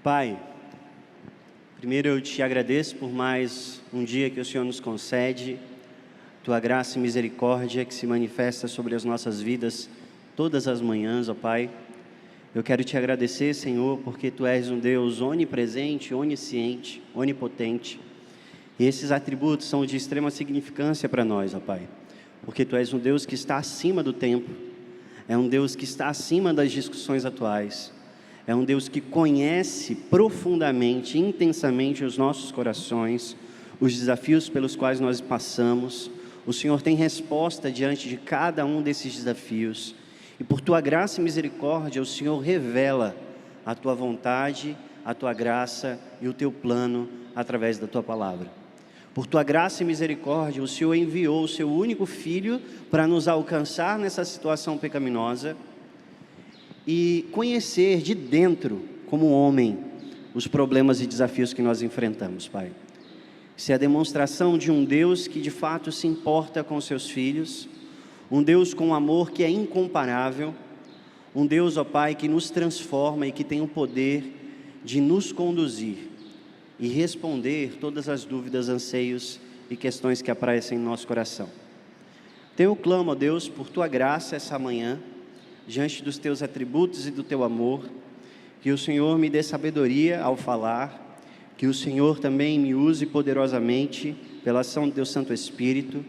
Pai, primeiro eu te agradeço por mais um dia que o Senhor nos concede, Tua graça e misericórdia que se manifesta sobre as nossas vidas todas as manhãs, ó Pai. Eu quero te agradecer, Senhor, porque Tu és um Deus onipresente, onisciente, onipotente. E esses atributos são de extrema significância para nós, ó Pai, porque Tu és um Deus que está acima do tempo, é um Deus que está acima das discussões atuais, é um Deus que conhece profundamente, intensamente os nossos corações, os desafios pelos quais nós passamos. O Senhor tem resposta diante de cada um desses desafios. E por Tua graça e misericórdia, o Senhor revela a Tua vontade, a Tua graça e o Teu plano através da Tua palavra. Por Tua graça e misericórdia, o Senhor enviou o Seu único Filho para nos alcançar nessa situação pecaminosa e conhecer de dentro, como homem, os problemas e desafios que nós enfrentamos, Pai. Isso é a demonstração de um Deus que de fato se importa com os seus filhos, um Deus com um amor que é incomparável, um Deus, ó Pai, que nos transforma e que tem o poder de nos conduzir e responder todas as dúvidas, anseios e questões que aparecem em nosso coração. Então eu clamo, ó Deus, por Tua graça essa manhã, diante dos Teus atributos e do Teu amor, que o Senhor me dê sabedoria ao falar, que o Senhor também me use poderosamente pela ação do Teu Santo Espírito,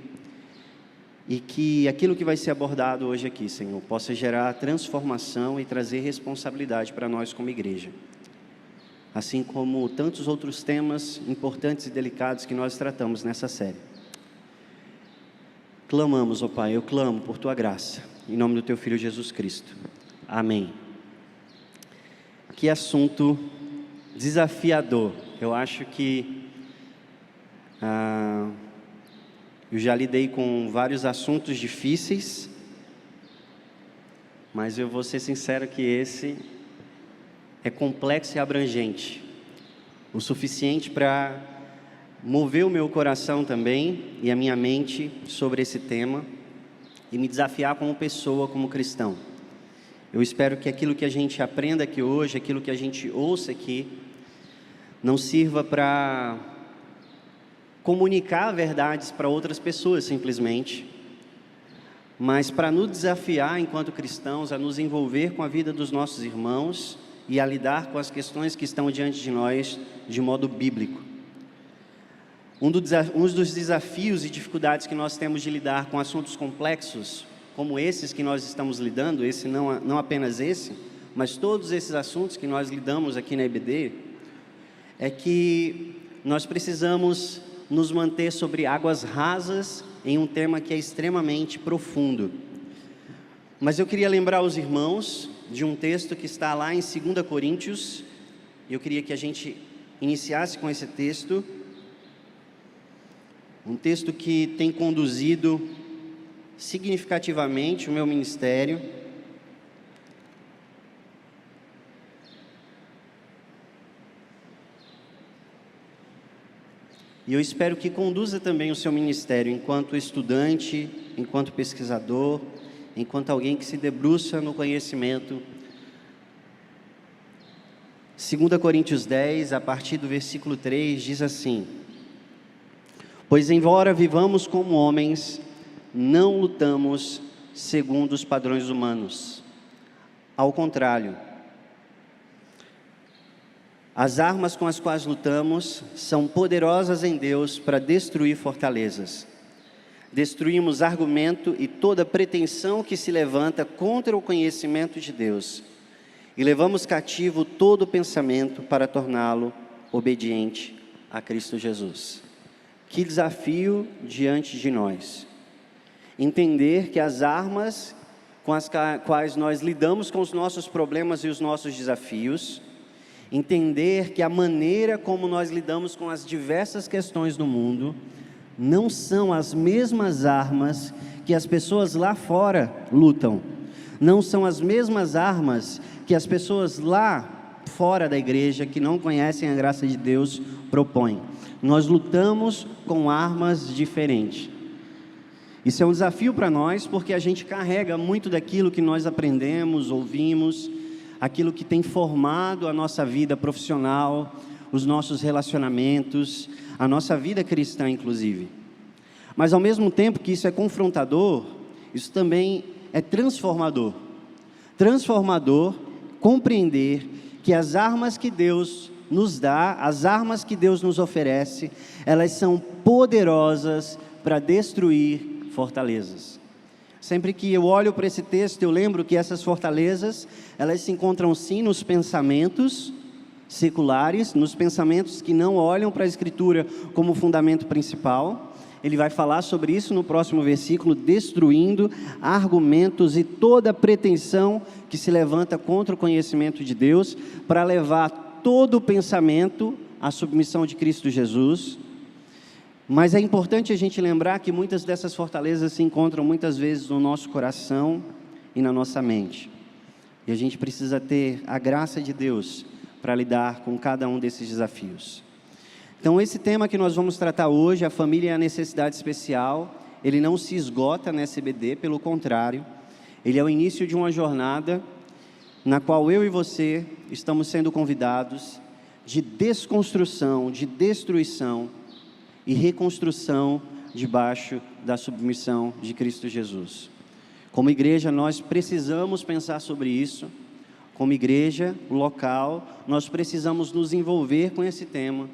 e que aquilo que vai ser abordado hoje aqui, Senhor, possa gerar transformação e trazer responsabilidade para nós como igreja, assim como tantos outros temas importantes e delicados que nós tratamos nessa série. Clamamos, ó Pai, eu clamo por Tua graça, em nome do Teu Filho Jesus Cristo. Amém. Que assunto desafiador. Eu acho que eu já lidei com vários assuntos difíceis, mas eu vou ser sincero que esse é complexo e abrangente, o suficiente para mover o meu coração também e a minha mente sobre esse tema e me desafiar como pessoa, como cristão. Eu espero que aquilo que a gente aprenda aqui hoje, aquilo que a gente ouça aqui, não sirva para comunicar verdades para outras pessoas simplesmente, mas para nos desafiar enquanto cristãos a nos envolver com a vida dos nossos irmãos e a lidar com as questões que estão diante de nós de modo bíblico. Um dos desafios e dificuldades que nós temos de lidar com assuntos complexos, como esses que nós estamos lidando, esse não apenas esse, mas todos esses assuntos que nós lidamos aqui na EBD, é que nós precisamos nos manter sobre águas rasas em um tema que é extremamente profundo. Mas eu queria lembrar os irmãos de um texto que está lá em 2 Coríntios, e eu queria que a gente iniciasse com esse texto, um texto que tem conduzido significativamente o meu ministério. E eu espero que conduza também o seu ministério enquanto estudante, enquanto pesquisador, enquanto alguém que se debruça no conhecimento. 2 Coríntios 10, a partir do versículo 3, diz assim: pois embora vivamos como homens, não lutamos segundo os padrões humanos. Ao contrário, as armas com as quais lutamos são poderosas em Deus para destruir fortalezas. Destruímos argumento e toda pretensão que se levanta contra o conhecimento de Deus, e levamos cativo todo pensamento para torná-lo obediente a Cristo Jesus. Que desafio diante de nós! Entender que as armas com as quais nós lidamos com os nossos problemas e os nossos desafios, entender que a maneira como nós lidamos com as diversas questões do mundo não são as mesmas armas que as pessoas lá fora lutam, não são as mesmas armas que as pessoas lá fora da igreja, que não conhecem a graça de Deus, propõem. Nós lutamos com armas diferentes. Isso é um desafio para nós, porque a gente carrega muito daquilo que nós aprendemos, ouvimos, aquilo que tem formado a nossa vida profissional, os nossos relacionamentos, a nossa vida cristã, inclusive. Mas, ao mesmo tempo que isso é confrontador, isso também é transformador. Transformador compreender que as armas que Deus nos dá, as armas que Deus nos oferece, elas são poderosas para destruir fortalezas. Sempre que eu olho para esse texto, eu lembro que essas fortalezas, elas se encontram sim nos pensamentos seculares, nos pensamentos que não olham para a Escritura como fundamento principal. Ele vai falar sobre isso no próximo versículo, destruindo argumentos e toda pretensão que se levanta contra o conhecimento de Deus, para levar todo o pensamento à submissão de Cristo Jesus. Mas é importante a gente lembrar que muitas dessas fortalezas se encontram muitas vezes no nosso coração e na nossa mente. E a gente precisa ter a graça de Deus para lidar com cada um desses desafios. Então, esse tema que nós vamos tratar hoje, a família e a necessidade especial, ele não se esgota na SBD, pelo contrário, ele é o início de uma jornada na qual eu e você estamos sendo convidados de desconstrução, de destruição e reconstrução debaixo da submissão de Cristo Jesus. Como igreja, nós precisamos pensar sobre isso. Como igreja local, nós precisamos nos envolver com esse tema.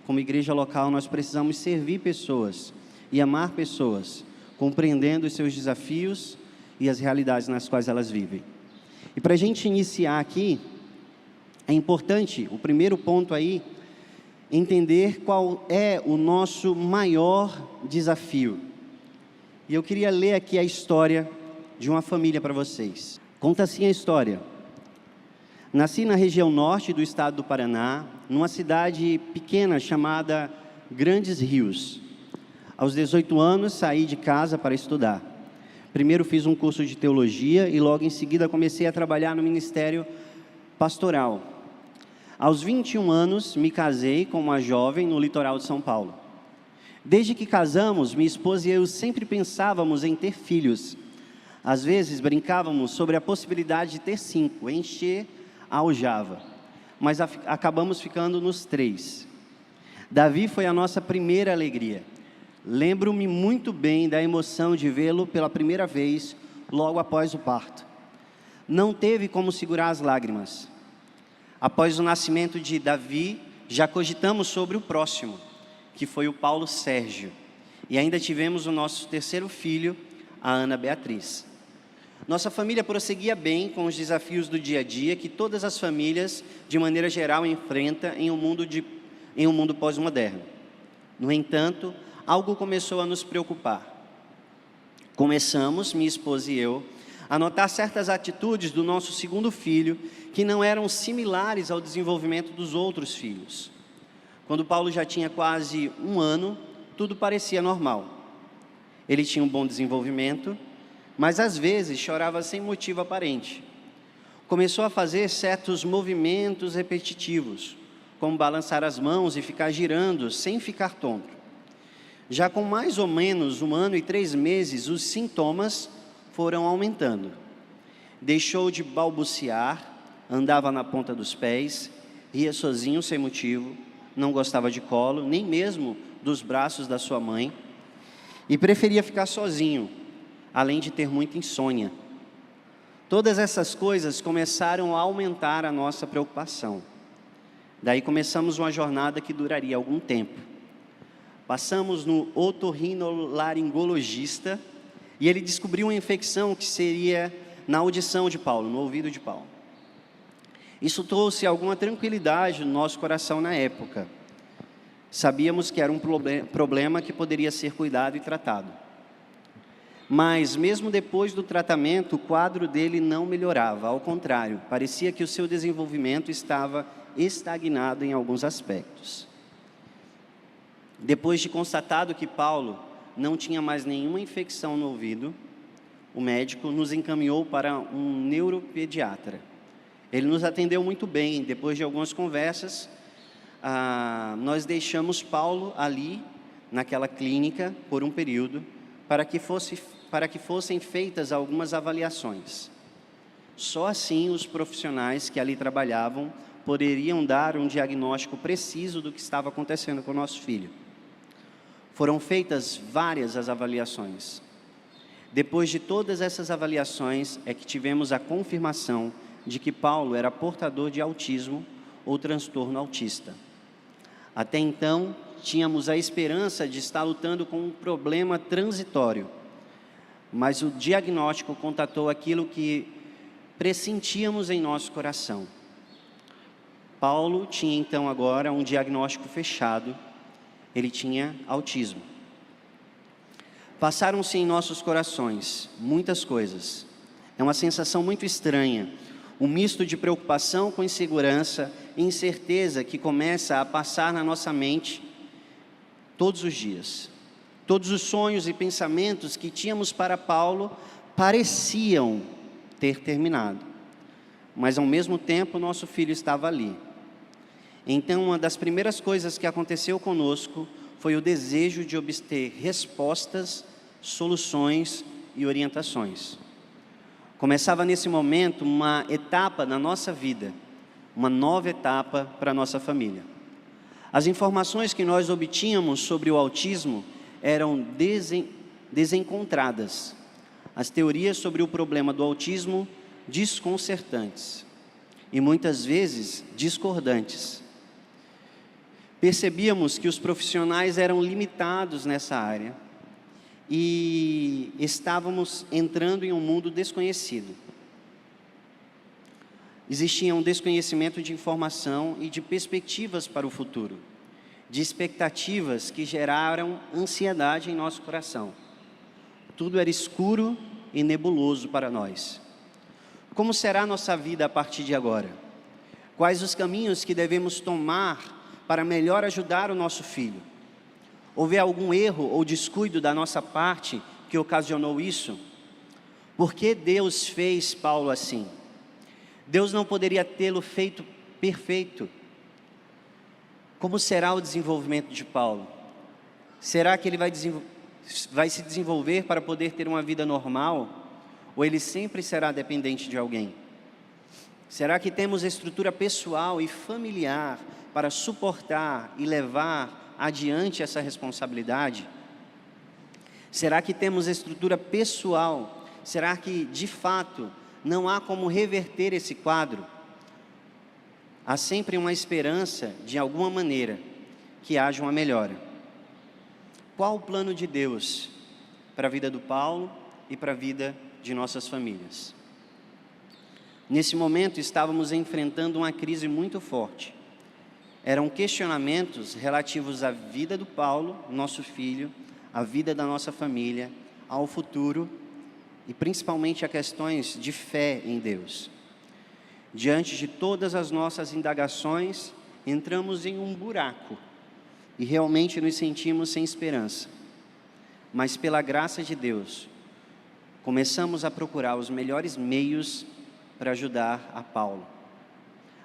Como igreja local, nós precisamos servir pessoas e amar pessoas, compreendendo os seus desafios e as realidades nas quais elas vivem. E para a gente iniciar aqui, é importante, o primeiro ponto aí, entender qual é o nosso maior desafio. E eu queria ler aqui a história de uma família para vocês. Conta assim a história. Nasci na região norte do estado do Paraná, numa cidade pequena chamada Grandes Rios. Aos 18 anos, saí de casa para estudar. Primeiro fiz um curso de teologia e logo em seguida comecei a trabalhar no ministério pastoral. Aos 21 anos, me casei com uma jovem no litoral de São Paulo. Desde que casamos, minha esposa e eu sempre pensávamos em ter filhos. Às vezes, brincávamos sobre a possibilidade de ter 5, encher a aljava. Mas acabamos ficando nos 3. Davi foi a nossa primeira alegria. Lembro-me muito bem da emoção de vê-lo pela primeira vez, logo após o parto. Não teve como segurar as lágrimas. Após o nascimento de Davi, já cogitamos sobre o próximo, que foi o Paulo Sérgio. E ainda tivemos o nosso terceiro filho, a Ana Beatriz. Nossa família prosseguia bem com os desafios do dia a dia que todas as famílias, de maneira geral, enfrentam em um mundo pós-moderno. No entanto, algo começou a nos preocupar. Começamos, minha esposa e eu, a notar certas atitudes do nosso segundo filho que não eram similares ao desenvolvimento dos outros filhos. Quando Paulo já tinha quase 1 ano, tudo parecia normal. Ele tinha um bom desenvolvimento, mas às vezes chorava sem motivo aparente. Começou a fazer certos movimentos repetitivos, como balançar as mãos e ficar girando sem ficar tonto. Já com mais ou menos 1 ano e 3 meses, os sintomas foram aumentando. Deixou de balbuciar, andava na ponta dos pés, ria sozinho sem motivo, não gostava de colo, nem mesmo dos braços da sua mãe, e preferia ficar sozinho, além de ter muita insônia. Todas essas coisas começaram a aumentar a nossa preocupação. Daí começamos uma jornada que duraria algum tempo. Passamos no otorrinolaringologista e ele descobriu uma infecção que seria na audição de Paulo, no ouvido de Paulo. Isso trouxe alguma tranquilidade no nosso coração na época. Sabíamos que era um problema que poderia ser cuidado e tratado. Mas, mesmo depois do tratamento, o quadro dele não melhorava. Ao contrário, parecia que o seu desenvolvimento estava estagnado em alguns aspectos. Depois de constatado que Paulo não tinha mais nenhuma infecção no ouvido, o médico nos encaminhou para um neuropediatra. Ele nos atendeu muito bem. Depois de algumas conversas, nós deixamos Paulo ali, naquela clínica, por um período, para que fossem feitas algumas avaliações. Só assim os profissionais que ali trabalhavam poderiam dar um diagnóstico preciso do que estava acontecendo com o nosso filho. Foram feitas várias as avaliações. Depois de todas essas avaliações, é que tivemos a confirmação de que Paulo era portador de autismo ou transtorno autista. Até então, tínhamos a esperança de estar lutando com um problema transitório, mas o diagnóstico contatou aquilo que pressentíamos em nosso coração. Paulo tinha então agora um diagnóstico fechado, ele tinha autismo. Passaram-se em nossos corações muitas coisas. É uma sensação muito estranha, um misto de preocupação com insegurança e incerteza que começa a passar na nossa mente todos os dias. Todos os sonhos e pensamentos que tínhamos para Paulo pareciam ter terminado, mas ao mesmo tempo nosso filho estava ali. Então, uma das primeiras coisas que aconteceu conosco foi o desejo de obter respostas, soluções e orientações. Começava nesse momento uma etapa na nossa vida, uma nova etapa para a nossa família. As informações que nós obtínhamos sobre o autismo eram desencontradas. As teorias sobre o problema do autismo desconcertantes e muitas vezes discordantes. Percebíamos que os profissionais eram limitados nessa área e estávamos entrando em um mundo desconhecido. Existia um desconhecimento de informação e de perspectivas para o futuro, de expectativas que geraram ansiedade em nosso coração. Tudo era escuro e nebuloso para nós. Como será a nossa vida a partir de agora? Quais os caminhos que devemos tomar para melhor ajudar o nosso filho? Houve algum erro ou descuido da nossa parte que ocasionou isso? Por que Deus fez Paulo assim? Deus não poderia tê-lo feito perfeito. Como será o desenvolvimento de Paulo? Será que ele vai se desenvolver para poder ter uma vida normal? Ou ele sempre será dependente de alguém? Será que temos estrutura pessoal e familiar para suportar e levar adiante essa responsabilidade? Será que temos estrutura pessoal? Será que, de fato, não há como reverter esse quadro? Há sempre uma esperança, de alguma maneira, que haja uma melhora. Qual o plano de Deus para a vida do Paulo e para a vida de nossas famílias? Nesse momento, estávamos enfrentando uma crise muito forte. Eram questionamentos relativos à vida do Paulo, nosso filho, à vida da nossa família, ao futuro e principalmente a questões de fé em Deus. Diante de todas as nossas indagações, entramos em um buraco e realmente nos sentimos sem esperança. Mas pela graça de Deus, começamos a procurar os melhores meios para ajudar a Paulo.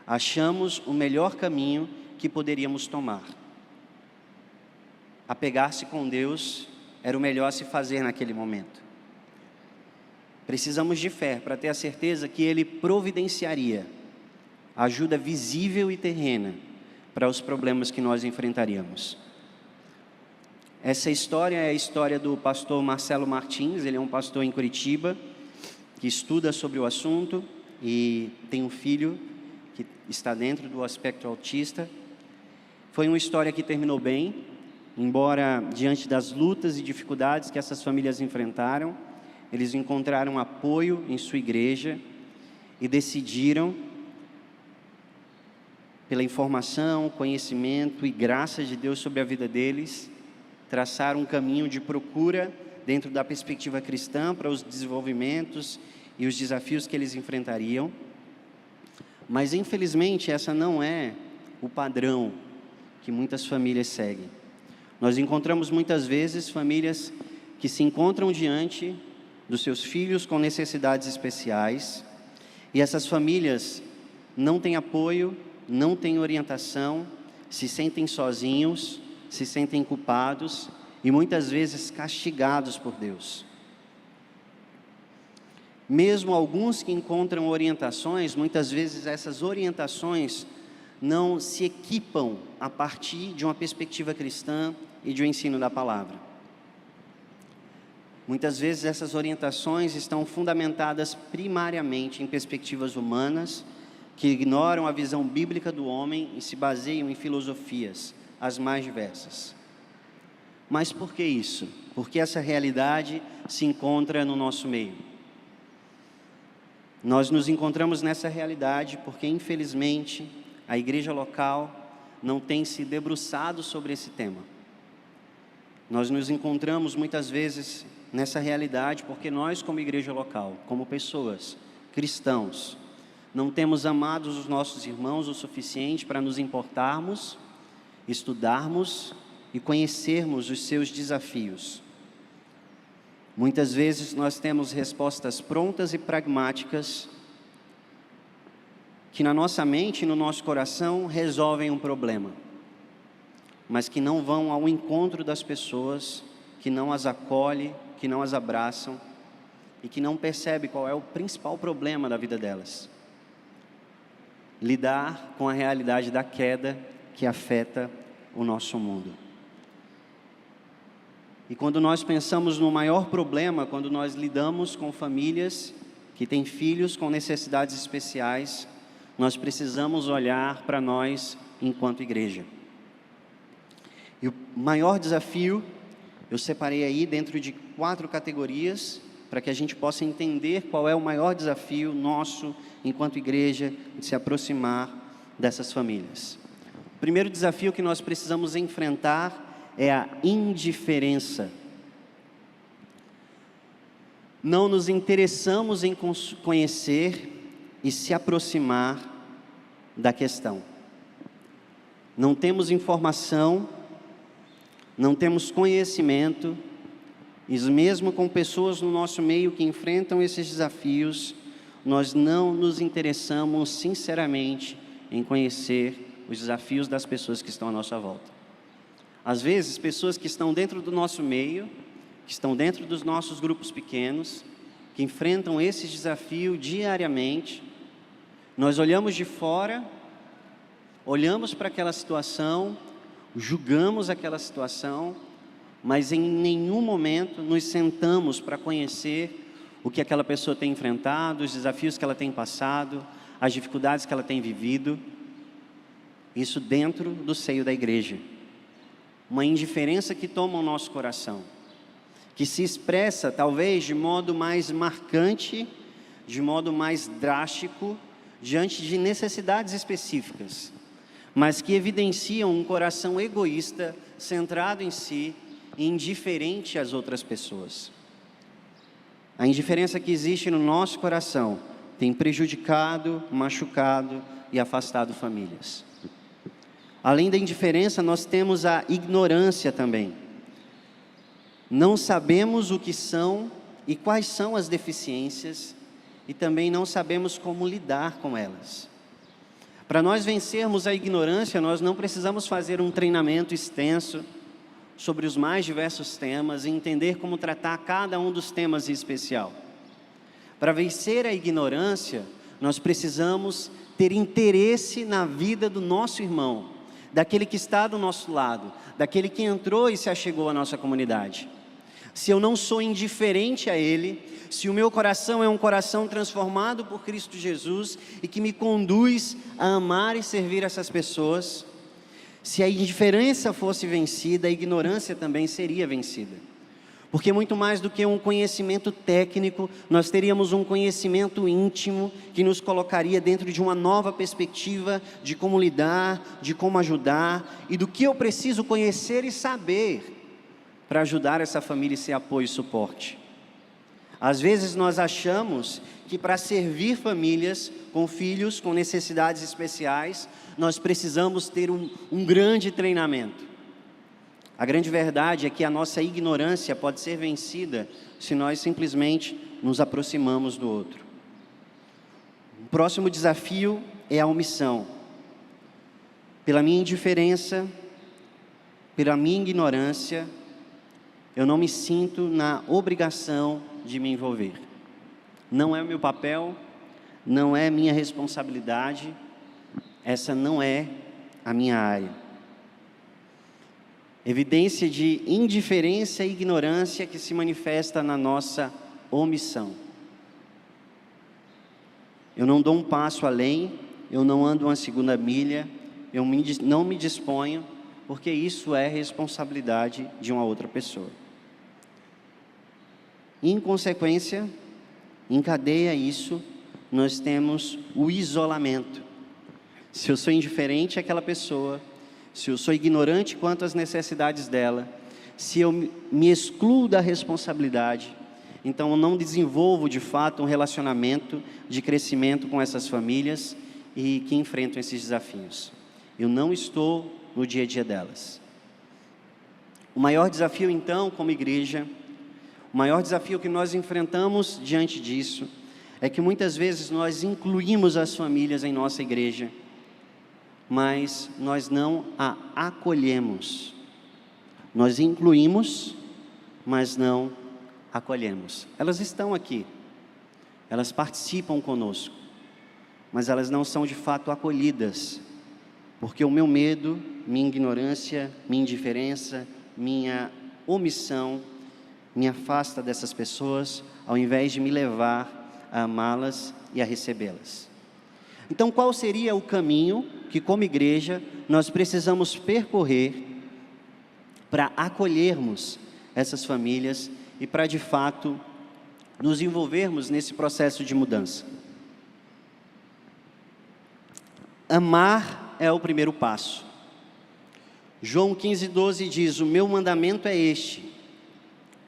Achamos o melhor caminho que poderíamos tomar. Apegar-se com Deus era o melhor a se fazer naquele momento. Precisamos de fé para ter a certeza que Ele providenciaria ajuda visível e terrena para os problemas que nós enfrentaríamos. Essa história é a história do pastor Marcelo Martins. Ele é um pastor em Curitiba, que estuda sobre o assunto e tem um filho que está dentro do aspecto autista. Foi uma história que terminou bem, embora diante das lutas e dificuldades que essas famílias enfrentaram, eles encontraram apoio em sua igreja e decidiram, pela informação, conhecimento e graça de Deus sobre a vida deles, traçar um caminho de procura dentro da perspectiva cristã para os desenvolvimentos e os desafios que eles enfrentariam. Mas infelizmente essa não é o padrão que muitas famílias seguem. Nós encontramos muitas vezes famílias que se encontram diante dos seus filhos com necessidades especiais, e essas famílias não têm apoio, não têm orientação, se sentem sozinhos, se sentem culpados e muitas vezes castigados por Deus. Mesmo alguns que encontram orientações, muitas vezes essas orientações não se equipam a partir de uma perspectiva cristã e de um ensino da palavra. Muitas vezes essas orientações estão fundamentadas primariamente em perspectivas humanas, que ignoram a visão bíblica do homem e se baseiam em filosofias, as mais diversas. Mas por que isso? Porque essa realidade se encontra no nosso meio. Nós nos encontramos nessa realidade porque, infelizmente, a igreja local não tem se debruçado sobre esse tema. Nós nos encontramos muitas vezes nessa realidade porque nós, como igreja local, como pessoas, cristãos, não temos amado os nossos irmãos o suficiente para nos importarmos, estudarmos e conhecermos os seus desafios. Muitas vezes nós temos respostas prontas e pragmáticas que na nossa mente e no nosso coração resolvem um problema, mas que não vão ao encontro das pessoas, que não as acolhem, que não as abraçam e que não percebem qual é o principal problema da vida delas. Lidar com a realidade da queda que afeta o nosso mundo. E quando nós pensamos no maior problema, quando nós lidamos com famílias que têm filhos com necessidades especiais, nós precisamos olhar para nós enquanto igreja. E o maior desafio, eu separei aí dentro de 4 categorias, para que a gente possa entender qual é o maior desafio nosso enquanto igreja de se aproximar dessas famílias. O primeiro desafio que nós precisamos enfrentar é a indiferença. Não nos interessamos em conhecer e se aproximar da questão. Não temos informação, não temos conhecimento, e mesmo com pessoas no nosso meio que enfrentam esses desafios, nós não nos interessamos sinceramente em conhecer os desafios das pessoas que estão à nossa volta. Às vezes, pessoas que estão dentro do nosso meio, que estão dentro dos nossos grupos pequenos, que enfrentam esse desafio diariamente, nós olhamos de fora, olhamos para aquela situação, julgamos aquela situação, mas em nenhum momento nos sentamos para conhecer o que aquela pessoa tem enfrentado, os desafios que ela tem passado, as dificuldades que ela tem vivido. Isso dentro do seio da igreja. Uma indiferença que toma o nosso coração, que se expressa talvez de modo mais marcante, de modo mais drástico, diante de necessidades específicas, mas que evidenciam um coração egoísta, centrado em si, e indiferente às outras pessoas. A indiferença que existe no nosso coração tem prejudicado, machucado e afastado famílias. Além da indiferença, nós temos a ignorância também. Não sabemos o que são e quais são as deficiências e também não sabemos como lidar com elas. Para nós vencermos a ignorância, nós não precisamos fazer um treinamento extenso sobre os mais diversos temas e entender como tratar cada um dos temas em especial. Para vencer a ignorância, nós precisamos ter interesse na vida do nosso irmão, daquele que está do nosso lado, daquele que entrou e se achegou à nossa comunidade. Se eu não sou indiferente a ele, se o meu coração é um coração transformado por Cristo Jesus e que me conduz a amar e servir essas pessoas, se a indiferença fosse vencida, a ignorância também seria vencida. Porque muito mais do que um conhecimento técnico, nós teríamos um conhecimento íntimo que nos colocaria dentro de uma nova perspectiva de como lidar, de como ajudar e do que eu preciso conhecer e saber para ajudar essa família e ser apoio e suporte. Às vezes nós achamos que para servir famílias com filhos com necessidades especiais, nós precisamos ter um grande treinamento. A grande verdade é que a nossa ignorância pode ser vencida se nós simplesmente nos aproximamos do outro. O próximo desafio é a omissão. Pela minha indiferença, pela minha ignorância, eu não me sinto na obrigação de me envolver. não é o meu papel, não é minha responsabilidade, essa não é a minha área. Evidência de indiferença e ignorância que se manifesta na nossa omissão. Eu não dou um passo além, eu não ando uma segunda milha, eu não me disponho, porque isso é responsabilidade de uma outra pessoa. Em consequência, encadeia isso, nós temos o isolamento. Se eu sou indiferente àquela pessoa, se eu sou ignorante quanto às necessidades dela, se eu me excluo da responsabilidade, então eu não desenvolvo de fato um relacionamento de crescimento com essas famílias e que enfrentam esses desafios. Eu não estou no dia a dia delas. O maior desafio então, como igreja, o maior desafio que nós enfrentamos diante disso, é que muitas vezes nós incluímos as famílias em nossa igreja, mas nós não a acolhemos. Nós incluímos, mas não acolhemos. Elas estão aqui, elas participam conosco, mas elas não são de fato acolhidas, porque o meu medo, minha ignorância, minha indiferença, minha omissão, me afasta dessas pessoas, ao invés de me levar a amá-las e a recebê-las. Então, qual seria o caminho que, como igreja, nós precisamos percorrer para acolhermos essas famílias e para, de fato, nos envolvermos nesse processo de mudança? Amar é o primeiro passo. João 15:12 diz: o meu mandamento é este: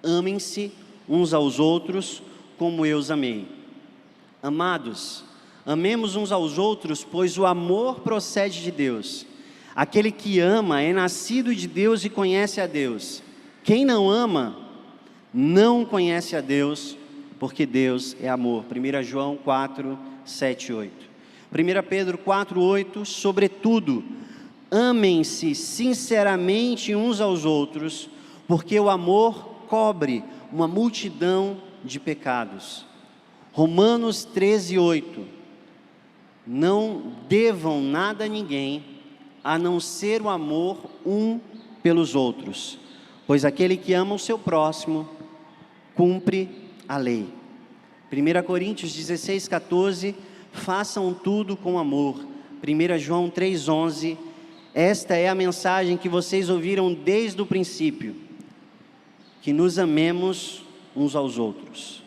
amem-se uns aos outros como eu os amei. Amados, amemos uns aos outros, pois o amor procede de Deus. Aquele que ama é nascido de Deus e conhece a Deus. Quem não ama, não conhece a Deus, porque Deus é amor. 1 João 4, 7 e 8. 1 Pedro 4, 8, sobretudo, amem-se sinceramente uns aos outros, porque o amor cobre uma multidão de pecados. Romanos 13, 8, não devam nada a ninguém, a não ser o amor um pelos outros, pois aquele que ama o seu próximo, cumpre a lei. 1 Coríntios 16, 14, façam tudo com amor. 1 João 3, 11, esta é a mensagem que vocês ouviram desde o princípio, que nos amemos uns aos outros.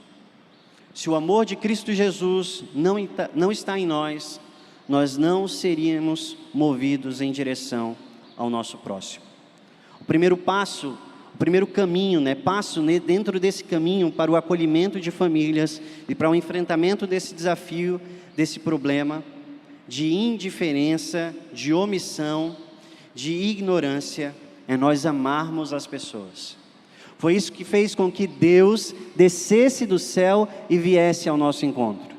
Se o amor de Cristo Jesus não está em nós, nós não seríamos movidos em direção ao nosso próximo. O primeiro passo, o primeiro caminho, passo dentro desse caminho para o acolhimento de famílias e para o enfrentamento desse desafio, desse problema de indiferença, de omissão, de ignorância, é nós amarmos as pessoas. Foi isso que fez com que Deus descesse do céu e viesse ao nosso encontro.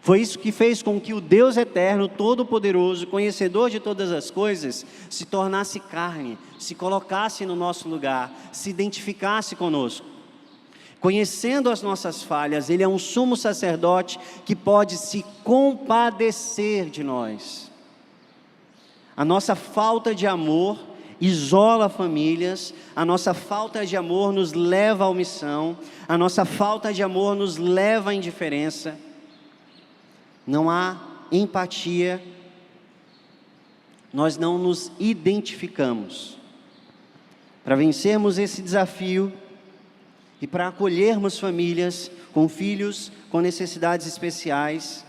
Foi isso que fez com que o Deus eterno, todo-poderoso, conhecedor de todas as coisas, se tornasse carne, se colocasse no nosso lugar, se identificasse conosco. Conhecendo as nossas falhas, Ele é um sumo sacerdote que pode se compadecer de nós. A nossa falta de amor isola famílias, a nossa falta de amor nos leva à omissão, a nossa falta de amor nos leva à indiferença. Não há empatia, nós não nos identificamos. Para vencermos esse desafio e para acolhermos famílias com filhos com necessidades especiais,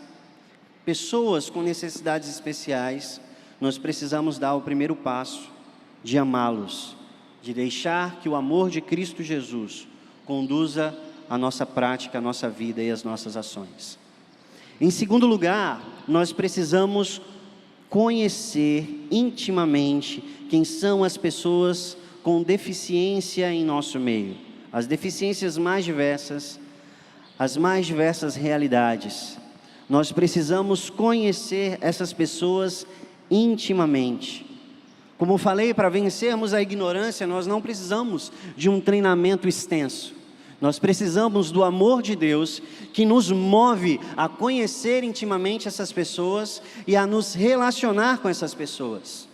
pessoas com necessidades especiais, nós precisamos dar o primeiro passo de amá-los, de deixar que o amor de Cristo Jesus conduza a nossa prática, a nossa vida e as nossas ações. Em segundo lugar, nós precisamos conhecer intimamente quem são as pessoas com deficiência em nosso meio, as deficiências mais diversas, as mais diversas realidades. Nós precisamos conhecer essas pessoas intimamente. Como falei, para vencermos a ignorância, nós não precisamos de um treinamento extenso, Nós precisamos do amor de Deus que nos move a conhecer intimamente essas pessoas e a nos relacionar com essas pessoas.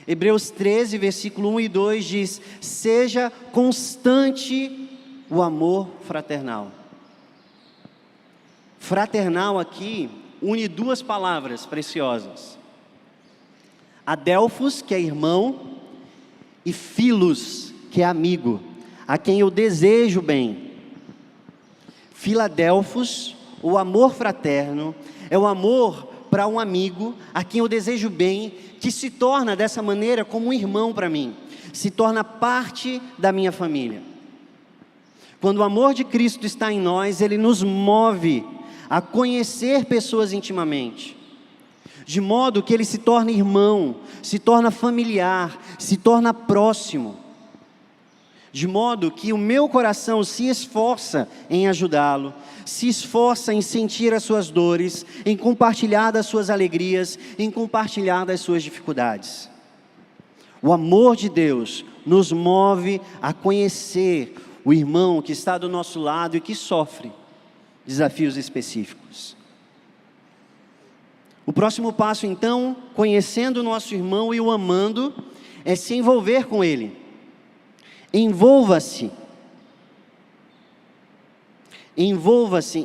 Hebreus 13, versículo 1 e 2 diz: seja constante o amor fraternal. Fraternal aqui une duas palavras preciosas: adelphos, que é irmão, e philos, que é amigo, a quem eu desejo bem. Filadelfos, o amor fraterno, é o amor para um amigo a quem eu desejo bem, que se torna dessa maneira como um irmão para mim, se torna parte da minha família. Quando o amor de Cristo está em nós, ele nos move a conhecer pessoas intimamente, de modo que ele se torna irmão, se torna familiar, se torna próximo, de modo que o meu coração se esforça em ajudá-lo, se esforça em sentir as suas dores, em compartilhar das suas alegrias, em compartilhar das suas dificuldades. O amor de Deus nos move a conhecer o irmão que está do nosso lado e que sofre desafios específicos. O próximo passo, então, conhecendo o nosso irmão e o amando, é se envolver com ele. Envolva-se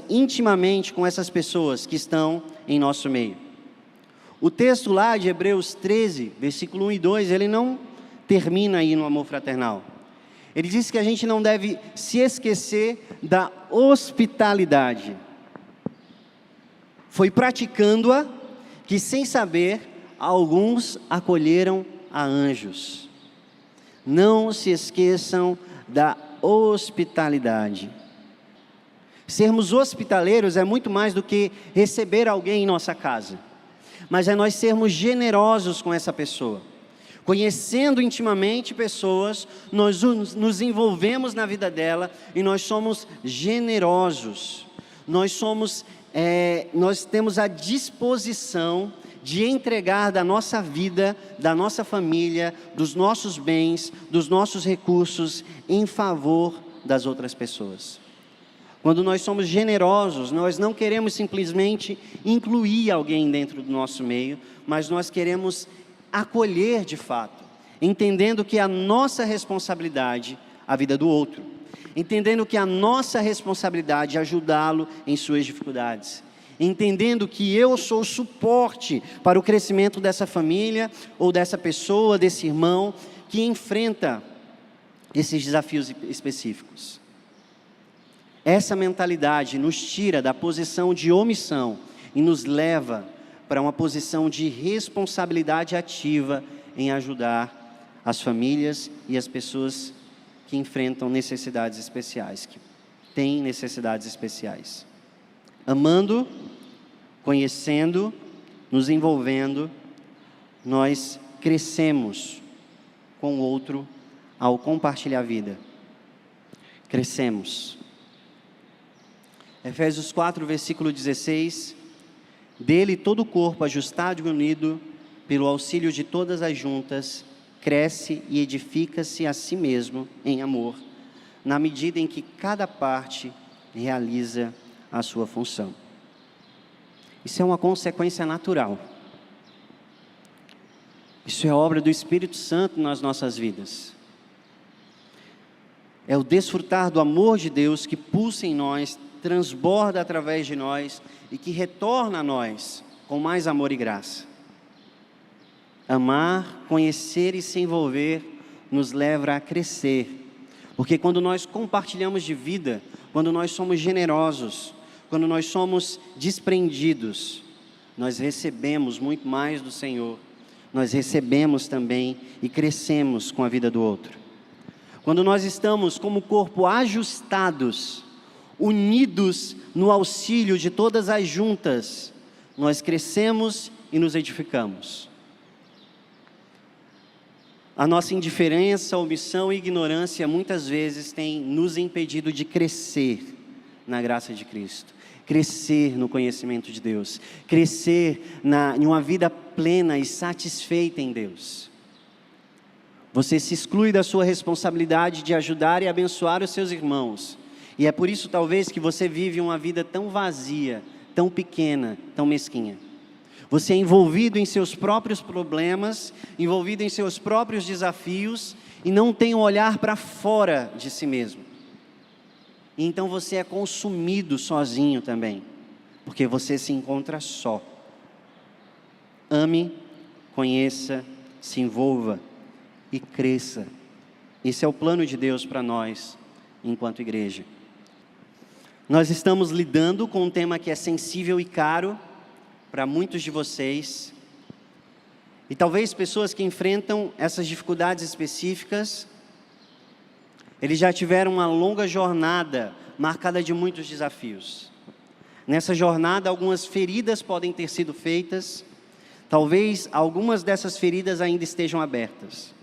intimamente com essas pessoas que estão em nosso meio. O texto lá de Hebreus 13, versículo 1 e 2, ele não termina aí no amor fraternal. Ele diz que a gente não deve se esquecer da hospitalidade. Foi praticando-a que, sem saber, alguns acolheram a anjos. Não se esqueçam da hospitalidade. Sermos hospitaleiros é muito mais do que receber alguém em nossa casa, mas é nós sermos generosos com essa pessoa. Conhecendo intimamente pessoas, nós nos envolvemos na vida dela e nós somos generosos. Nós temos a disposição de entregar da nossa vida, da nossa família, dos nossos bens, dos nossos recursos em favor das outras pessoas. Quando nós somos generosos, nós não queremos simplesmente incluir alguém dentro do nosso meio, mas nós queremos acolher de fato, entendendo que a nossa responsabilidade, a vida do outro, entendendo que a nossa responsabilidade é ajudá-lo em suas dificuldades, entendendo que eu sou o suporte para o crescimento dessa família, ou dessa pessoa, desse irmão, que enfrenta esses desafios específicos. Essa mentalidade nos tira da posição de omissão e nos leva para uma posição de responsabilidade ativa em ajudar as famílias e as pessoas que enfrentam necessidades especiais, que têm necessidades especiais. Amando, conhecendo, nos envolvendo, nós crescemos com o outro ao compartilhar a vida. Crescemos. Efésios 4, versículo 16, dele todo o corpo ajustado e unido, pelo auxílio de todas as juntas, cresce e edifica-se a si mesmo em amor, na medida em que cada parte realiza a sua função. Isso é uma consequência natural. Isso é obra do Espírito Santo nas nossas vidas. É o desfrutar do amor de Deus que pulsa em nós, transborda através de nós e que retorna a nós com mais amor e graça. Amar, conhecer e se envolver nos leva a crescer, porque quando nós compartilhamos de vida, quando nós somos generosos, quando nós somos desprendidos, nós recebemos muito mais do Senhor, nós recebemos também e crescemos com a vida do outro. Quando nós estamos como corpo ajustados, unidos no auxílio de todas as juntas, nós crescemos e nos edificamos. A nossa indiferença, omissão e ignorância muitas vezes tem nos impedido de crescer na graça de Cristo, crescer no conhecimento de Deus, crescer em uma vida plena e satisfeita em Deus. Você se exclui da sua responsabilidade de ajudar e abençoar os seus irmãos, E é por isso talvez que você vive uma vida tão vazia, tão pequena, tão mesquinha. Você é envolvido em seus próprios problemas, envolvido em seus próprios desafios e não tem um olhar para fora de si mesmo. E então você é consumido sozinho também, porque você se encontra só. Ame, conheça, se envolva e cresça. Esse é o plano de Deus para nós, enquanto igreja. Nós estamos lidando com um tema que é sensível e caro para muitos de vocês. E talvez pessoas que enfrentam essas dificuldades específicas, eles já tiveram uma longa jornada marcada de muitos desafios. Nessa jornada, algumas feridas podem ter sido feitas. Talvez algumas dessas feridas ainda estejam abertas.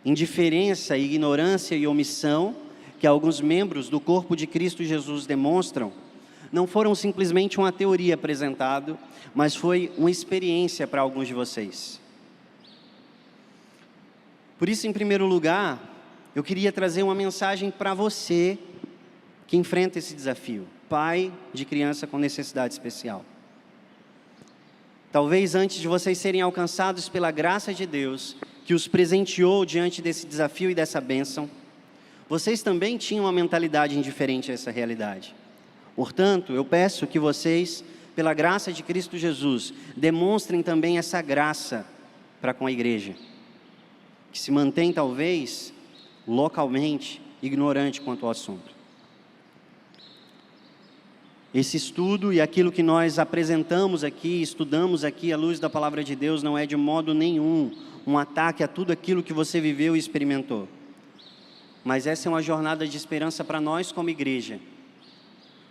Indiferença, ignorância e omissão que alguns membros do corpo de Cristo Jesus demonstram, não foram simplesmente uma teoria apresentada, mas foi uma experiência para alguns de vocês. Por isso, em primeiro lugar, eu queria trazer uma mensagem para você que enfrenta esse desafio, pai de criança com necessidade especial. Talvez antes de vocês serem alcançados pela graça de Deus, que os presenteou diante desse desafio e dessa bênção, vocês também tinham uma mentalidade indiferente a essa realidade. Portanto, eu peço que vocês, pela graça de Cristo Jesus, demonstrem também essa graça para com a igreja, que se mantém talvez localmente ignorante quanto ao assunto. Esse estudo e aquilo que nós apresentamos aqui, estudamos aqui à luz da palavra de Deus, não é de modo nenhum um ataque a tudo aquilo que você viveu e experimentou. Mas essa é uma jornada de esperança para nós como igreja,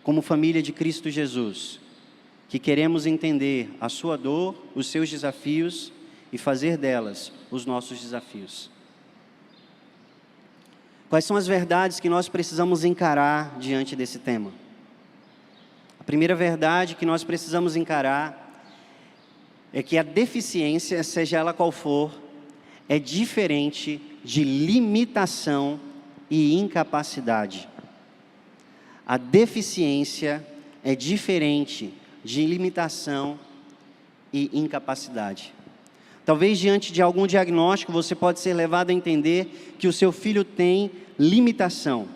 como família de Cristo Jesus, que queremos entender a sua dor, os seus desafios e fazer delas os nossos desafios. Quais são as verdades que nós precisamos encarar diante desse tema? A primeira verdade que nós precisamos encarar é que a deficiência, seja ela qual for, é diferente de limitação e incapacidade. A deficiência é diferente de limitação e incapacidade. Talvez diante de algum diagnóstico você pode ser levado a entender que o seu filho tem limitação.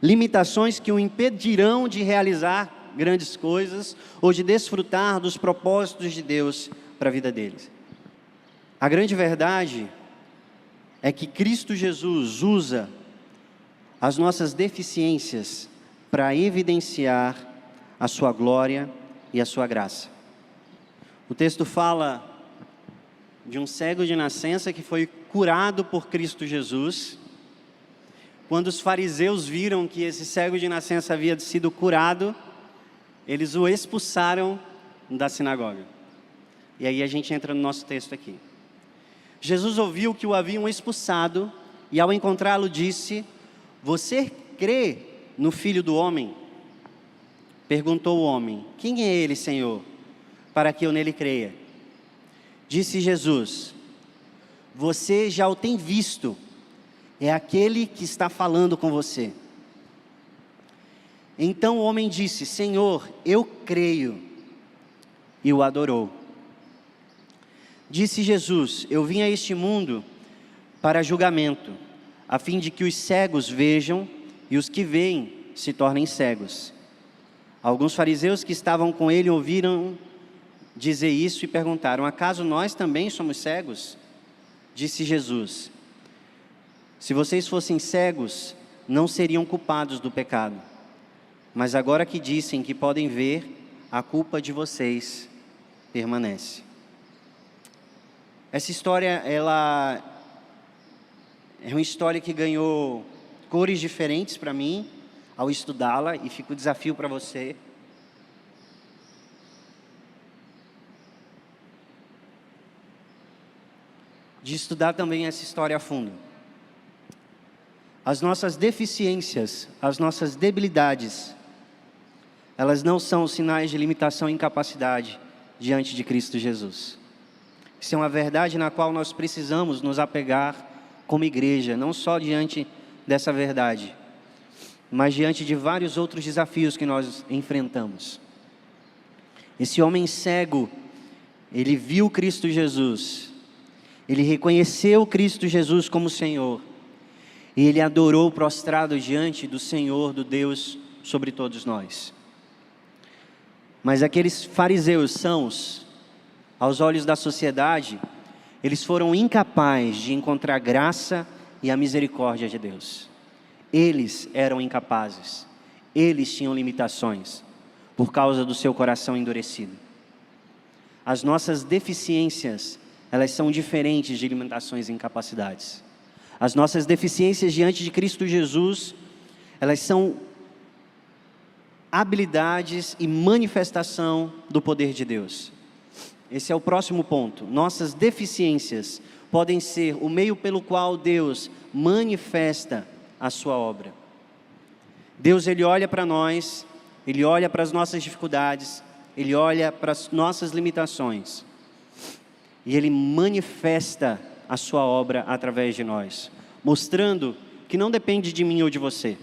Limitações que o impedirão de realizar grandes coisas ou de desfrutar dos propósitos de Deus para a vida deles. A grande verdade é que Cristo Jesus usa as nossas deficiências para evidenciar a sua glória e a sua graça. O texto fala de um cego de nascença que foi curado por Cristo Jesus. Quando os fariseus viram que esse cego de nascença havia sido curado, eles o expulsaram da sinagoga. E aí a gente entra no nosso texto aqui. Jesus ouviu que o haviam expulsado e ao encontrá-lo disse: "Você crê no Filho do Homem?" Perguntou o homem: "Quem é ele, Senhor, para que eu nele creia?" Disse Jesus: "Você já o tem visto, é aquele que está falando com você." Então o homem disse: "Senhor, eu creio." E o adorou. Disse Jesus: "Eu vim a este mundo para julgamento, a fim de que os cegos vejam e os que veem se tornem cegos." Alguns fariseus que estavam com ele ouviram dizer isso e perguntaram: "Acaso nós também somos cegos?" Disse Jesus: "Se vocês fossem cegos, não seriam culpados do pecado. Mas agora que dizem que podem ver, a culpa de vocês permanece." Essa história, ela é uma história que ganhou cores diferentes para mim ao estudá-la, e fica o desafio para você. De estudar também essa história a fundo. As nossas deficiências, as nossas debilidades, elas não são sinais de limitação e incapacidade diante de Cristo Jesus. Isso é uma verdade na qual nós precisamos nos apegar como igreja, não só diante dessa verdade, mas diante de vários outros desafios que nós enfrentamos. Esse homem cego, ele viu Cristo Jesus, ele reconheceu Cristo Jesus como Senhor, e ele adorou prostrado diante do Senhor, do Deus sobre todos nós. Mas aqueles fariseus sãos, aos olhos da sociedade, eles foram incapazes de encontrar graça e a misericórdia de Deus. Eles eram incapazes, eles tinham limitações, por causa do seu coração endurecido. As nossas deficiências, elas são diferentes de limitações e incapacidades. As nossas deficiências diante de Cristo Jesus, elas são habilidades e manifestação do poder de Deus. Esse é o próximo ponto. Nossas deficiências podem ser o meio pelo qual Deus manifesta a sua obra. Deus, Ele olha para nós, Ele olha para as nossas dificuldades, Ele olha para as nossas limitações, e Ele manifesta a sua obra através de nós, mostrando que não depende de mim ou de você.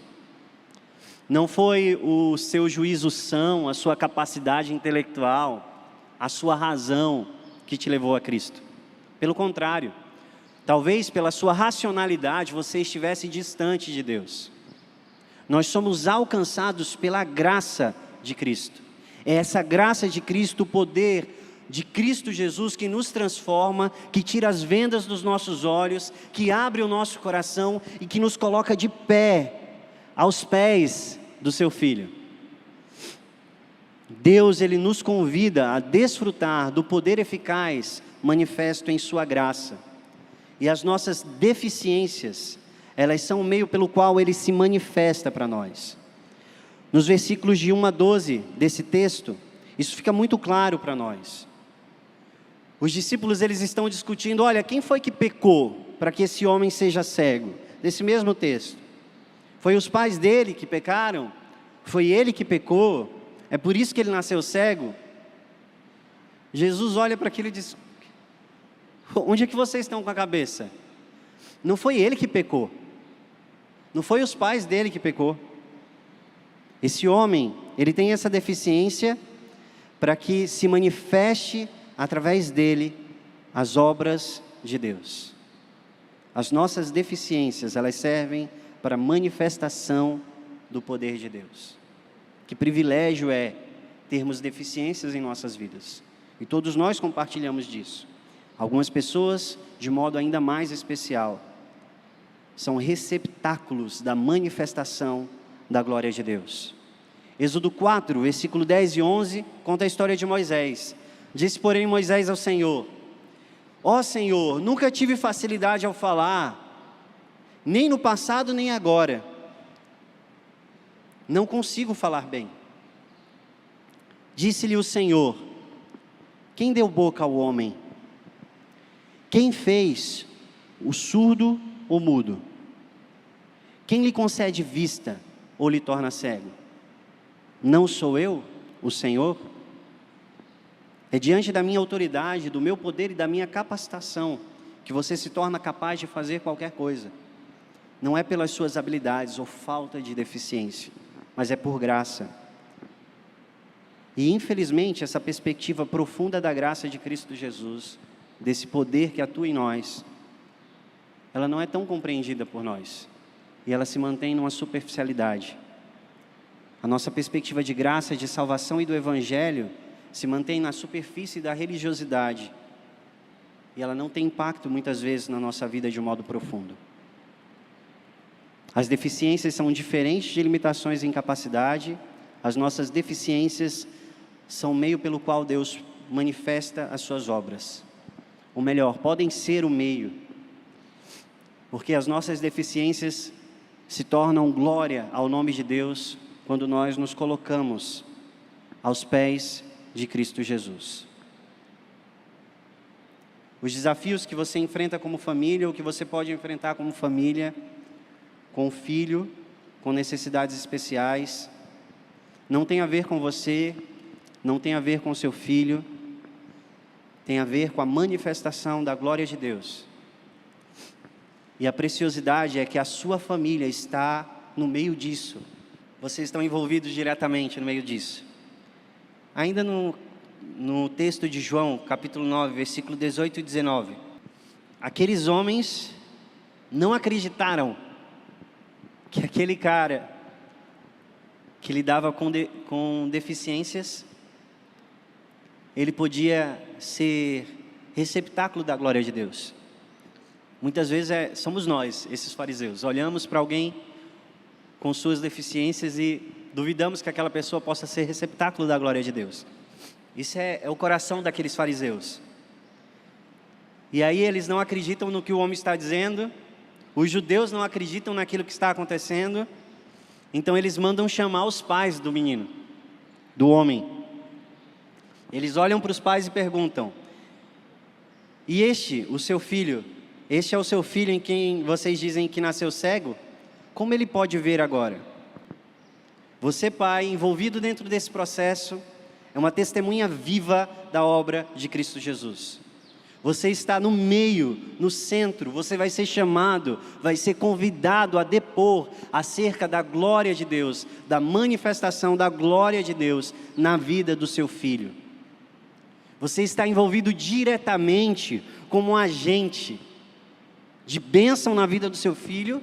Não foi o seu juízo são, a sua capacidade intelectual, a sua razão que te levou a Cristo. Pelo contrário, talvez pela sua racionalidade você estivesse distante de Deus. Nós somos alcançados pela graça de Cristo. É essa graça de Cristo, o poder de Cristo Jesus que nos transforma, que tira as vendas dos nossos olhos, que abre o nosso coração e que nos coloca de pé aos pés do seu Filho. Deus, Ele nos convida a desfrutar do poder eficaz manifesto em sua graça. E as nossas deficiências, elas são o meio pelo qual Ele se manifesta para nós. Nos versículos de 1 a 12 desse texto, isso fica muito claro para nós. Os discípulos, eles estão discutindo, olha, quem foi que pecou para que esse homem seja cego? Desse mesmo texto. Foi os pais dele que pecaram? Foi ele que pecou? É por isso que ele nasceu cego? Jesus olha para aquilo e diz, onde é que vocês estão com a cabeça? Não foi ele que pecou. Não foi os pais dele que pecou. Esse homem, ele tem essa deficiência para que se manifeste através dele as obras de Deus. As nossas deficiências, elas servem para a manifestação do poder de Deus. Que privilégio é termos deficiências em nossas vidas. E todos nós compartilhamos disso. Algumas pessoas, de modo ainda mais especial, são receptáculos da manifestação da glória de Deus. Êxodo 4, versículo 10 e 11, conta a história de Moisés. Disse, porém, Moisés ao Senhor, ó Senhor, nunca tive facilidade ao falar, nem no passado, nem agora. Não consigo falar bem. Disse-lhe o Senhor, quem deu boca ao homem? Quem fez o surdo ou mudo? Quem lhe concede vista ou lhe torna cego? Não sou eu, o Senhor? É diante da minha autoridade, do meu poder e da minha capacitação que você se torna capaz de fazer qualquer coisa. Não é pelas suas habilidades ou falta de deficiência, mas é por graça. E infelizmente essa perspectiva profunda da graça de Cristo Jesus, desse poder que atua em nós, ela não é tão compreendida por nós. E ela se mantém numa superficialidade. A nossa perspectiva de graça, de salvação e do Evangelho se mantém na superfície da religiosidade. E ela não tem impacto muitas vezes na nossa vida de um modo profundo. As deficiências são diferentes de limitações e incapacidade. As nossas deficiências são o meio pelo qual Deus manifesta as suas obras. Ou melhor, podem ser o meio. Porque as nossas deficiências se tornam glória ao nome de Deus quando nós nos colocamos aos pés de Cristo Jesus. Os desafios que você enfrenta como família, ou que você pode enfrentar como família, com um filho, com necessidades especiais, não tem a ver com você, não tem a ver com seu filho, tem a ver com a manifestação da glória de Deus. E a preciosidade é que a sua família está no meio disso, vocês estão envolvidos diretamente no meio disso. Ainda no texto de João, capítulo 9, versículo 18 e 19. Aqueles homens não acreditaram que aquele cara que lidava com deficiências, ele podia ser receptáculo da glória de Deus. Muitas vezes somos nós, esses fariseus. Olhamos para alguém com suas deficiências e duvidamos que aquela pessoa possa ser receptáculo da glória de Deus. Isso é o coração daqueles fariseus. E aí eles não acreditam no que o homem está dizendo, os judeus não acreditam naquilo que está acontecendo, então eles mandam chamar os pais do menino, do homem. Eles olham para os pais e perguntam: e este é o seu filho em quem vocês dizem que nasceu cego? Como ele pode ver agora? Você, pai, envolvido dentro desse processo, é uma testemunha viva da obra de Cristo Jesus. Você está no meio, no centro, você vai ser chamado, vai ser convidado a depor acerca da glória de Deus, da manifestação da glória de Deus na vida do seu filho. Você está envolvido diretamente como um agente de bênção na vida do seu filho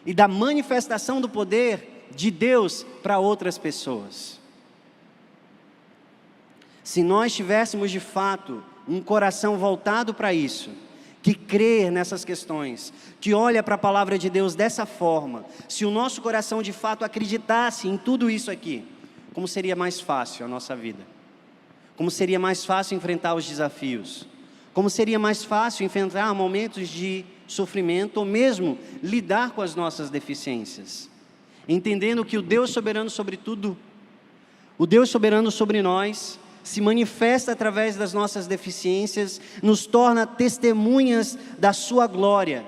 e da manifestação do poder de Deus para outras pessoas. Se nós tivéssemos de fato um coração voltado para isso, que crer nessas questões, que olha para a palavra de Deus dessa forma, se o nosso coração de fato acreditasse em tudo isso aqui, como seria mais fácil a nossa vida? Como seria mais fácil enfrentar os desafios? Como seria mais fácil enfrentar momentos de sofrimento ou mesmo lidar com as nossas deficiências? Entendendo que o Deus soberano sobre tudo, o Deus soberano sobre nós, se manifesta através das nossas deficiências, nos torna testemunhas da sua glória.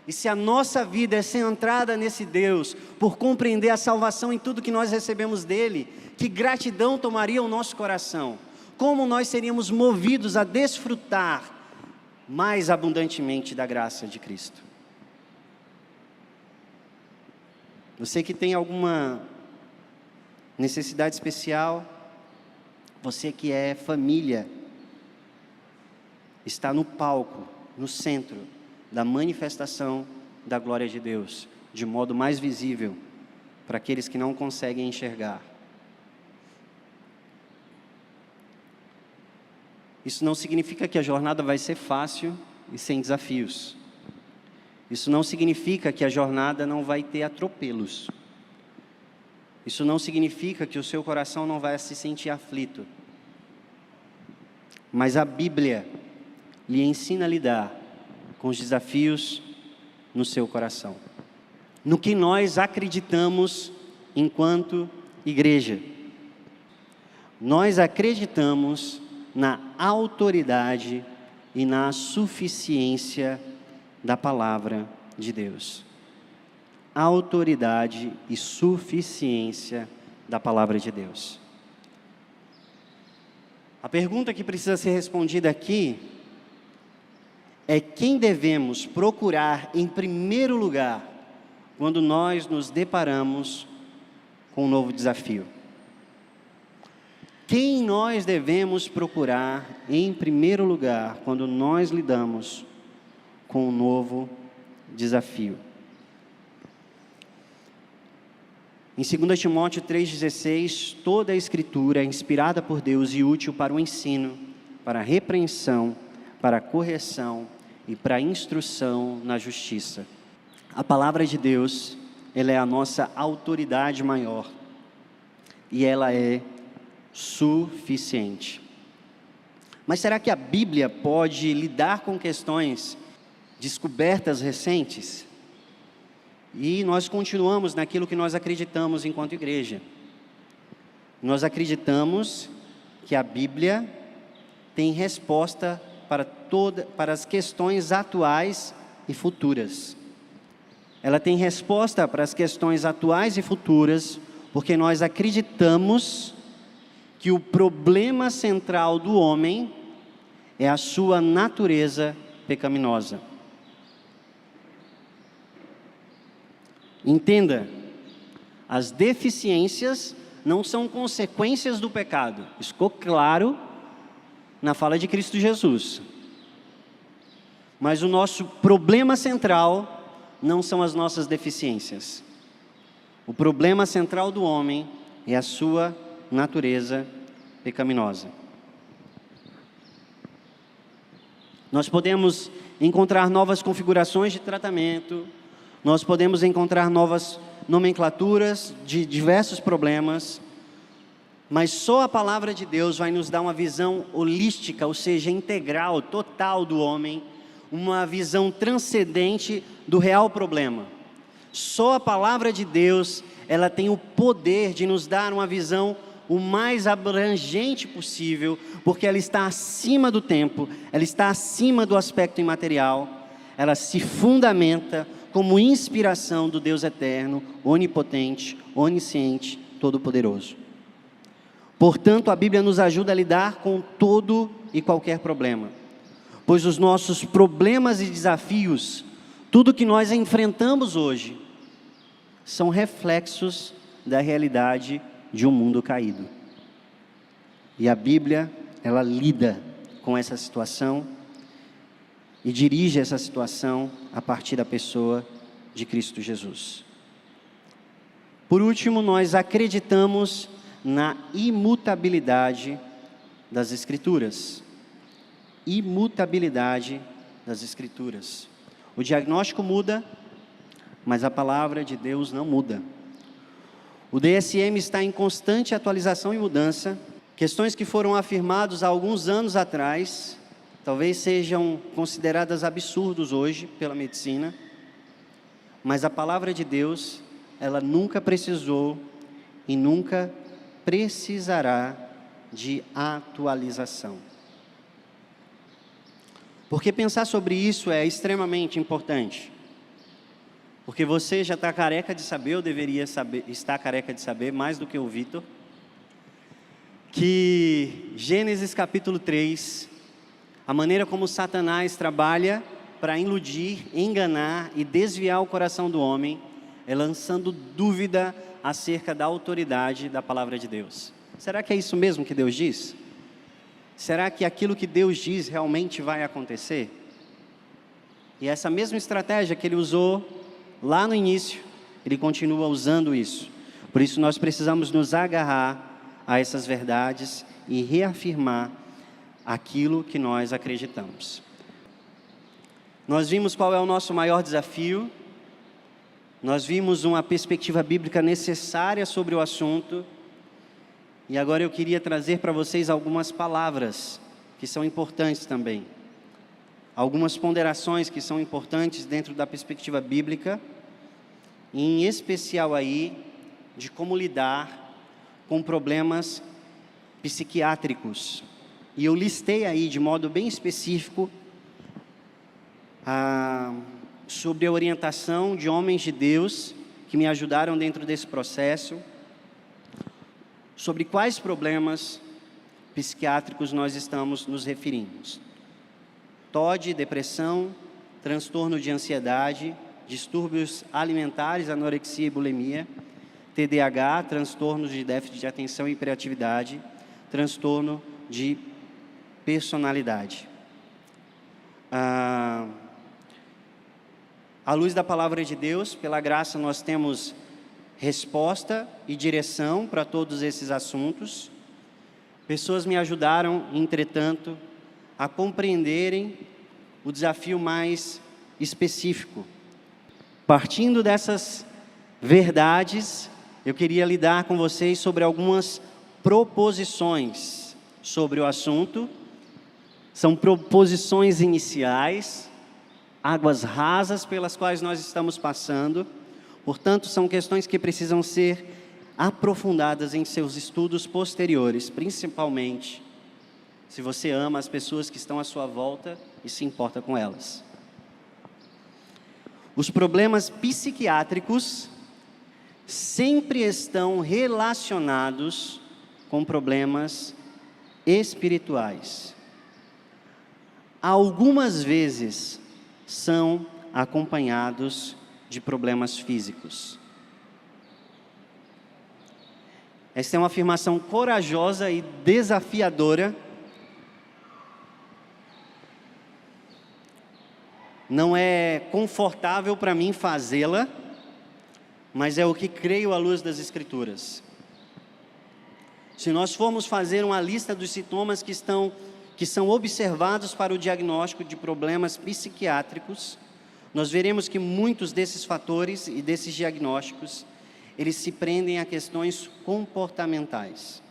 E se a nossa vida é centrada nesse Deus, por compreender a salvação em tudo que nós recebemos dele, que gratidão tomaria o nosso coração? Como nós seríamos movidos a desfrutar mais abundantemente da graça de Cristo? Você que tem alguma necessidade especial, você que é família, está no palco, no centro da manifestação da glória de Deus, de modo mais visível para aqueles que não conseguem enxergar. Isso não significa que a jornada vai ser fácil e sem desafios. Isso não significa que a jornada não vai ter atropelos. Isso não significa que o seu coração não vai se sentir aflito. Mas a Bíblia lhe ensina a lidar com os desafios no seu coração. No que nós acreditamos enquanto igreja. Nós acreditamos na autoridade e na suficiência da palavra de Deus. Autoridade e suficiência da palavra de Deus. A pergunta que precisa ser respondida aqui é: quem devemos procurar em primeiro lugar quando nós nos deparamos com um novo desafio? Quem nós devemos procurar em primeiro lugar quando nós lidamos com um novo desafio? Em 2 Timóteo 3,16, toda a Escritura é inspirada por Deus e útil para o ensino, para a repreensão, para a correção e para a instrução na justiça. A palavra de Deus, ela é a nossa autoridade maior e ela é suficiente. Mas será que a Bíblia pode lidar com questões descobertas recentes? E nós continuamos naquilo que nós acreditamos enquanto igreja. Nós acreditamos que a Bíblia tem resposta para as questões atuais e futuras. Ela tem resposta para as questões atuais e futuras, porque nós acreditamos que o problema central do homem é a sua natureza pecaminosa. Entenda, As deficiências não são consequências do pecado. Isso ficou claro na fala de Cristo Jesus. Mas o nosso problema central não são as nossas deficiências. O problema central do homem é a sua natureza pecaminosa. Nós podemos encontrar novas configurações de tratamento, nós podemos encontrar novas nomenclaturas de diversos problemas, mas só a palavra de Deus vai nos dar uma visão holística, ou seja, integral, total do homem, uma visão transcendente do real problema. Só a palavra de Deus, ela tem o poder de nos dar uma visão o mais abrangente possível, porque ela está acima do tempo, ela está acima do aspecto imaterial, ela se fundamenta como inspiração do Deus eterno, onipotente, onisciente, todo-poderoso. Portanto, a Bíblia nos ajuda a lidar com todo e qualquer problema, pois os nossos problemas e desafios, tudo que nós enfrentamos hoje, são reflexos da realidade de um mundo caído. E a Bíblia, ela lida com essa situação e dirige essa situação a partir da pessoa de Cristo Jesus. Por último, nós acreditamos na imutabilidade das Escrituras. Imutabilidade das Escrituras. O diagnóstico muda, mas a palavra de Deus não muda. O DSM está em constante atualização e mudança. Questões que foram afirmadas há alguns anos atrás, talvez sejam consideradas absurdos hoje pela medicina, mas a palavra de Deus, ela nunca precisou e nunca precisará de atualização. Porque pensar sobre isso é extremamente importante. Porque você já está careca de saber, ou deveria saber, estar careca de saber, mais do que o Vitor, que Gênesis capítulo 3, a maneira como Satanás trabalha para iludir, enganar e desviar o coração do homem, é lançando dúvida acerca da autoridade da palavra de Deus. Será que é isso mesmo que Deus diz? Será que aquilo que Deus diz realmente vai acontecer? E essa mesma estratégia que ele usou lá no início, ele continua usando isso. Por isso nós precisamos nos agarrar a essas verdades e reafirmar aquilo que nós acreditamos. Nós vimos qual é o nosso maior desafio, nós vimos uma perspectiva bíblica necessária sobre o assunto, e agora eu queria trazer para vocês algumas palavras que são importantes também. Algumas ponderações que são importantes dentro da perspectiva bíblica, em especial aí, de como lidar com problemas psiquiátricos. E eu listei aí, de modo bem específico, sobre a orientação de homens de Deus que me ajudaram dentro desse processo, sobre quais problemas psiquiátricos nós estamos nos referindo. TOD, depressão, transtorno de ansiedade, distúrbios alimentares, anorexia e bulimia, TDAH, transtornos de déficit de atenção e hiperatividade, transtorno de personalidade. À luz da palavra de Deus, pela graça nós temos resposta e direção para todos esses assuntos. Pessoas me ajudaram, entretanto, a compreenderem o desafio mais específico. Partindo dessas verdades, eu queria lidar com vocês sobre algumas proposições sobre o assunto. São proposições iniciais, águas rasas pelas quais nós estamos passando. Portanto, são questões que precisam ser aprofundadas em seus estudos posteriores, principalmente se você ama as pessoas que estão à sua volta e se importa com elas. Os problemas psiquiátricos sempre estão relacionados com problemas espirituais. Algumas vezes são acompanhados de problemas físicos. Esta é uma afirmação corajosa e desafiadora. Não é confortável para mim fazê-la, mas é o que creio à luz das Escrituras. Se nós formos fazer uma lista dos sintomas que são observados para o diagnóstico de problemas psiquiátricos, nós veremos que muitos desses fatores e desses diagnósticos, eles se prendem a questões comportamentais.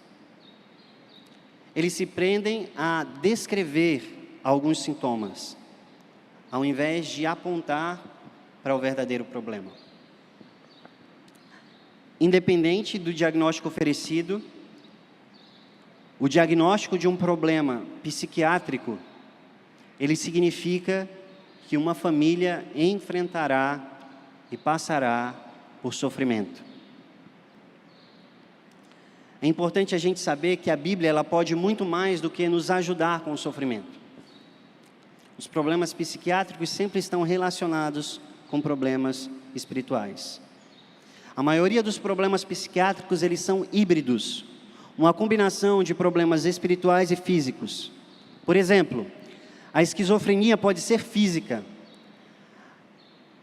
Eles se prendem a descrever alguns sintomas, ao invés de apontar para o verdadeiro problema. Independente do diagnóstico oferecido, o diagnóstico de um problema psiquiátrico, ele significa que uma família enfrentará e passará por sofrimento. É importante a gente saber que a Bíblia ela pode muito mais do que nos ajudar com o sofrimento. Os problemas psiquiátricos sempre estão relacionados com problemas espirituais. A maioria dos problemas psiquiátricos, eles são híbridos, uma combinação de problemas espirituais e físicos. Por exemplo, a esquizofrenia pode ser física.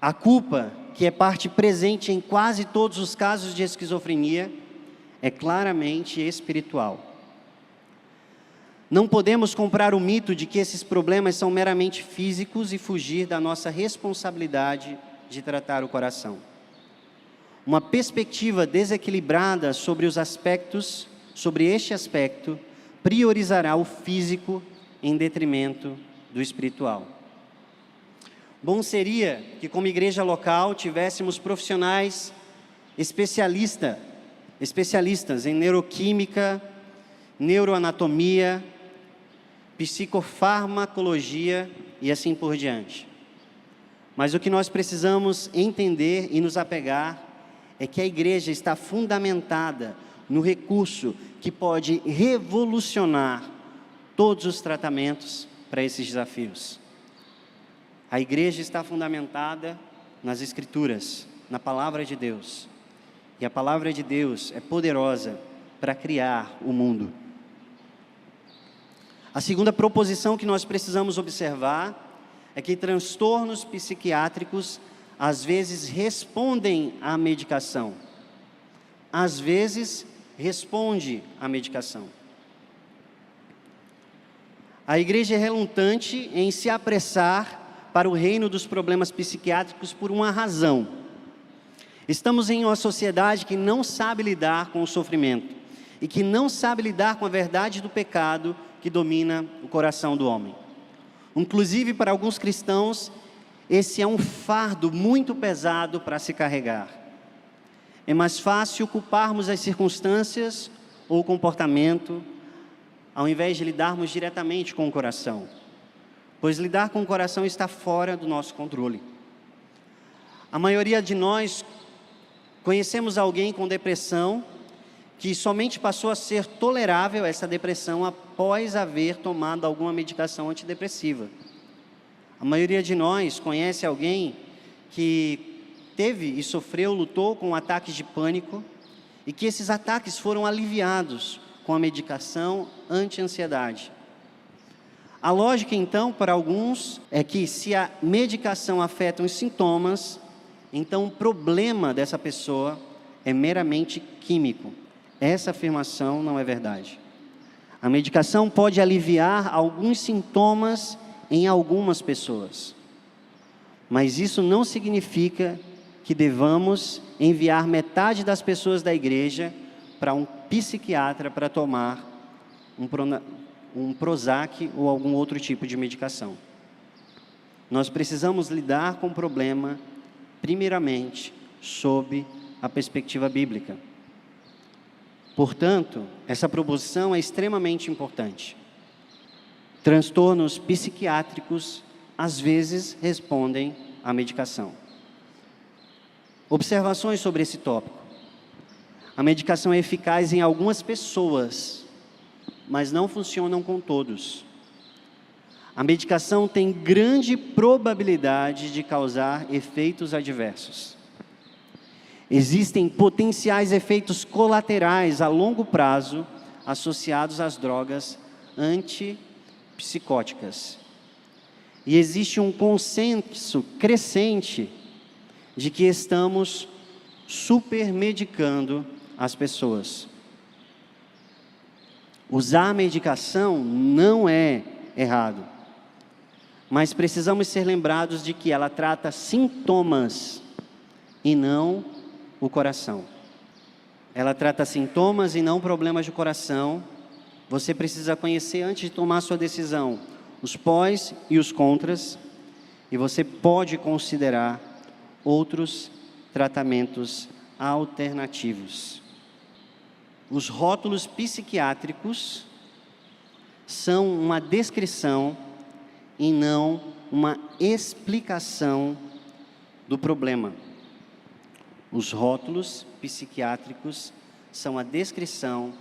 A culpa, que é parte presente em quase todos os casos de esquizofrenia, é claramente espiritual. Não podemos comprar o mito de que esses problemas são meramente físicos e fugir da nossa responsabilidade de tratar o coração. Uma perspectiva desequilibrada sobre este aspecto, priorizará o físico em detrimento do espiritual. Bom seria que, como igreja local, tivéssemos profissionais especialistas em neuroquímica, neuroanatomia, psicofarmacologia e assim por diante. Mas o que nós precisamos entender e nos apegar é que a igreja está fundamentada no recurso que pode revolucionar todos os tratamentos para esses desafios. A igreja está fundamentada nas Escrituras, na Palavra de Deus. E a Palavra de Deus é poderosa para criar o mundo. A segunda proposição que nós precisamos observar é que transtornos psiquiátricos às vezes respondem à medicação. Às vezes responde à medicação. A igreja é relutante em se apressar para o reino dos problemas psiquiátricos por uma razão. Estamos em uma sociedade que não sabe lidar com o sofrimento e que não sabe lidar com a verdade do pecado que domina o coração do homem. Inclusive, para alguns cristãos, esse é um fardo muito pesado para se carregar. É mais fácil culparmos as circunstâncias ou o comportamento, ao invés de lidarmos diretamente com o coração, pois lidar com o coração está fora do nosso controle. A maioria de nós conhecemos alguém com depressão que somente passou a ser tolerável essa depressão após haver tomado alguma medicação antidepressiva. A maioria de nós conhece alguém que teve e sofreu, lutou com ataques de pânico e que esses ataques foram aliviados com a medicação anti-ansiedade. A lógica, então, para alguns, é que se a medicação afeta os sintomas, então o problema dessa pessoa é meramente químico. Essa afirmação não é verdade. A medicação pode aliviar alguns sintomas em algumas pessoas, mas isso não significa que devamos enviar metade das pessoas da igreja para um psiquiatra para tomar um Prozac ou algum outro tipo de medicação. Nós precisamos lidar com o problema, primeiramente, sob a perspectiva bíblica. Portanto, essa proposição é extremamente importante. Transtornos psiquiátricos, às vezes, respondem à medicação. Observações sobre esse tópico. A medicação é eficaz em algumas pessoas, mas não funciona com todos. A medicação tem grande probabilidade de causar efeitos adversos. Existem potenciais efeitos colaterais a longo prazo associados às drogas antipsicóticas. E existe um consenso crescente de que estamos supermedicando as pessoas. Usar a medicação não é errado, mas precisamos ser lembrados de que ela trata sintomas e não o coração. Ela trata sintomas e não problemas de coração. Você precisa conhecer antes de tomar sua decisão os pós e os contras, e você pode considerar outros tratamentos alternativos. Os rótulos psiquiátricos são uma descrição e não uma explicação do problema. Os rótulos psiquiátricos são a descrição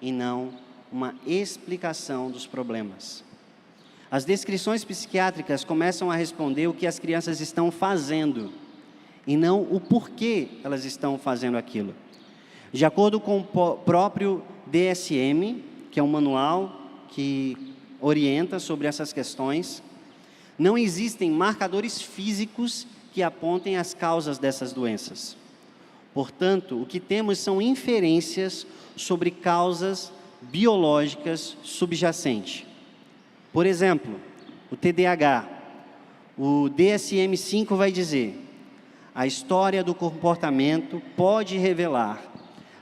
e não uma explicação dos problemas. As descrições psiquiátricas começam a responder o que as crianças estão fazendo e não o porquê elas estão fazendo aquilo. De acordo com o próprio DSM, que é um manual que orienta sobre essas questões, não existem marcadores físicos que apontem as causas dessas doenças. Portanto, o que temos são inferências sobre causas biológicas subjacentes. Por exemplo, o TDAH. O DSM-5 vai dizer: a história do comportamento pode revelar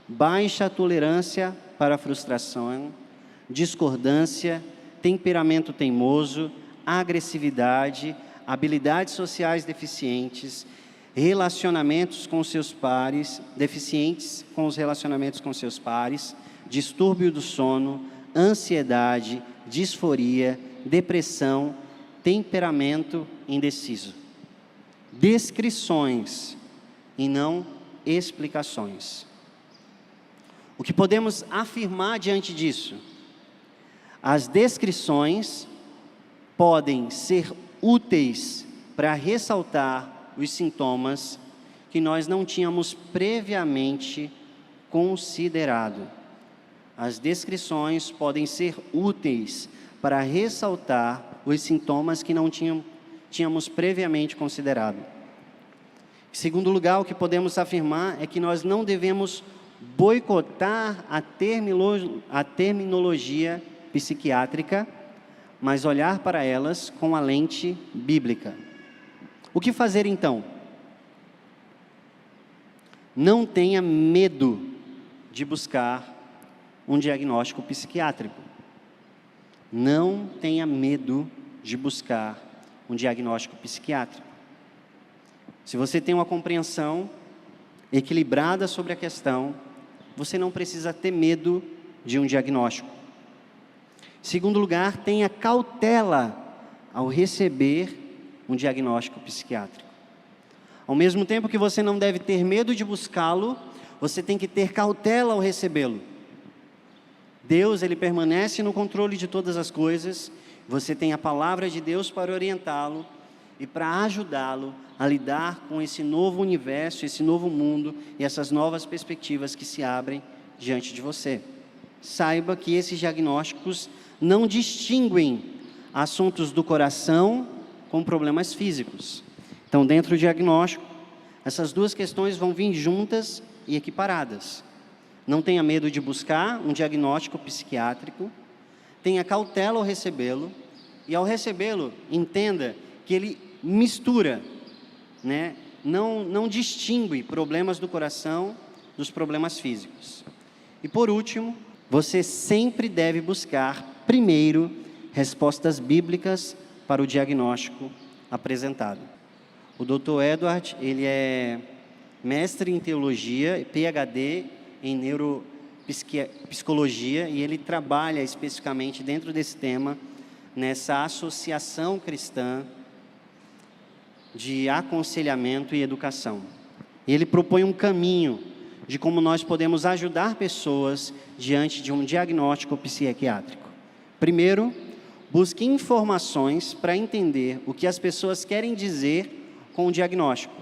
baixa tolerância para frustração, discordância, temperamento teimoso, agressividade, habilidades sociais deficientes, relacionamentos com seus pares, deficientes com os relacionamentos com seus pares, distúrbio do sono, ansiedade, disforia, depressão, temperamento indeciso. Descrições e não explicações. O que podemos afirmar diante disso? As descrições podem ser úteis para ressaltar os sintomas que nós não tínhamos previamente considerado. As descrições podem ser úteis para ressaltar os sintomas que não tínhamos previamente considerado. Em segundo lugar, o que podemos afirmar é que nós não devemos boicotar a terminologia psiquiátrica, mas olhar para elas com a lente bíblica. O que fazer então? Não tenha medo de buscar um diagnóstico psiquiátrico. Não tenha medo de buscar um diagnóstico psiquiátrico. Se você tem uma compreensão equilibrada sobre a questão, você não precisa ter medo de um diagnóstico. Em segundo lugar, tenha cautela ao receber um diagnóstico psiquiátrico. Ao mesmo tempo que você não deve ter medo de buscá-lo, você tem que ter cautela ao recebê-lo. Deus, Ele permanece no controle de todas as coisas. Você tem a palavra de Deus para orientá-lo e para ajudá-lo a lidar com esse novo universo, esse novo mundo e essas novas perspectivas que se abrem diante de você. Saiba que esses diagnósticos não distinguem assuntos do coração com problemas físicos. Então, dentro do diagnóstico, essas duas questões vão vir juntas e equiparadas. Não tenha medo de buscar um diagnóstico psiquiátrico, tenha cautela ao recebê-lo, e ao recebê-lo, entenda que ele mistura, não distingue problemas do coração dos problemas físicos. E por último, você sempre deve buscar, primeiro, respostas bíblicas para o diagnóstico apresentado. O Dr. Edward, ele é mestre em teologia, PhD em neuropsicologia, e ele trabalha especificamente dentro desse tema, nessa associação cristã de aconselhamento e educação. Ele propõe um caminho de como nós podemos ajudar pessoas diante de um diagnóstico psiquiátrico. Primeiro, busque informações para entender o que as pessoas querem dizer com o diagnóstico.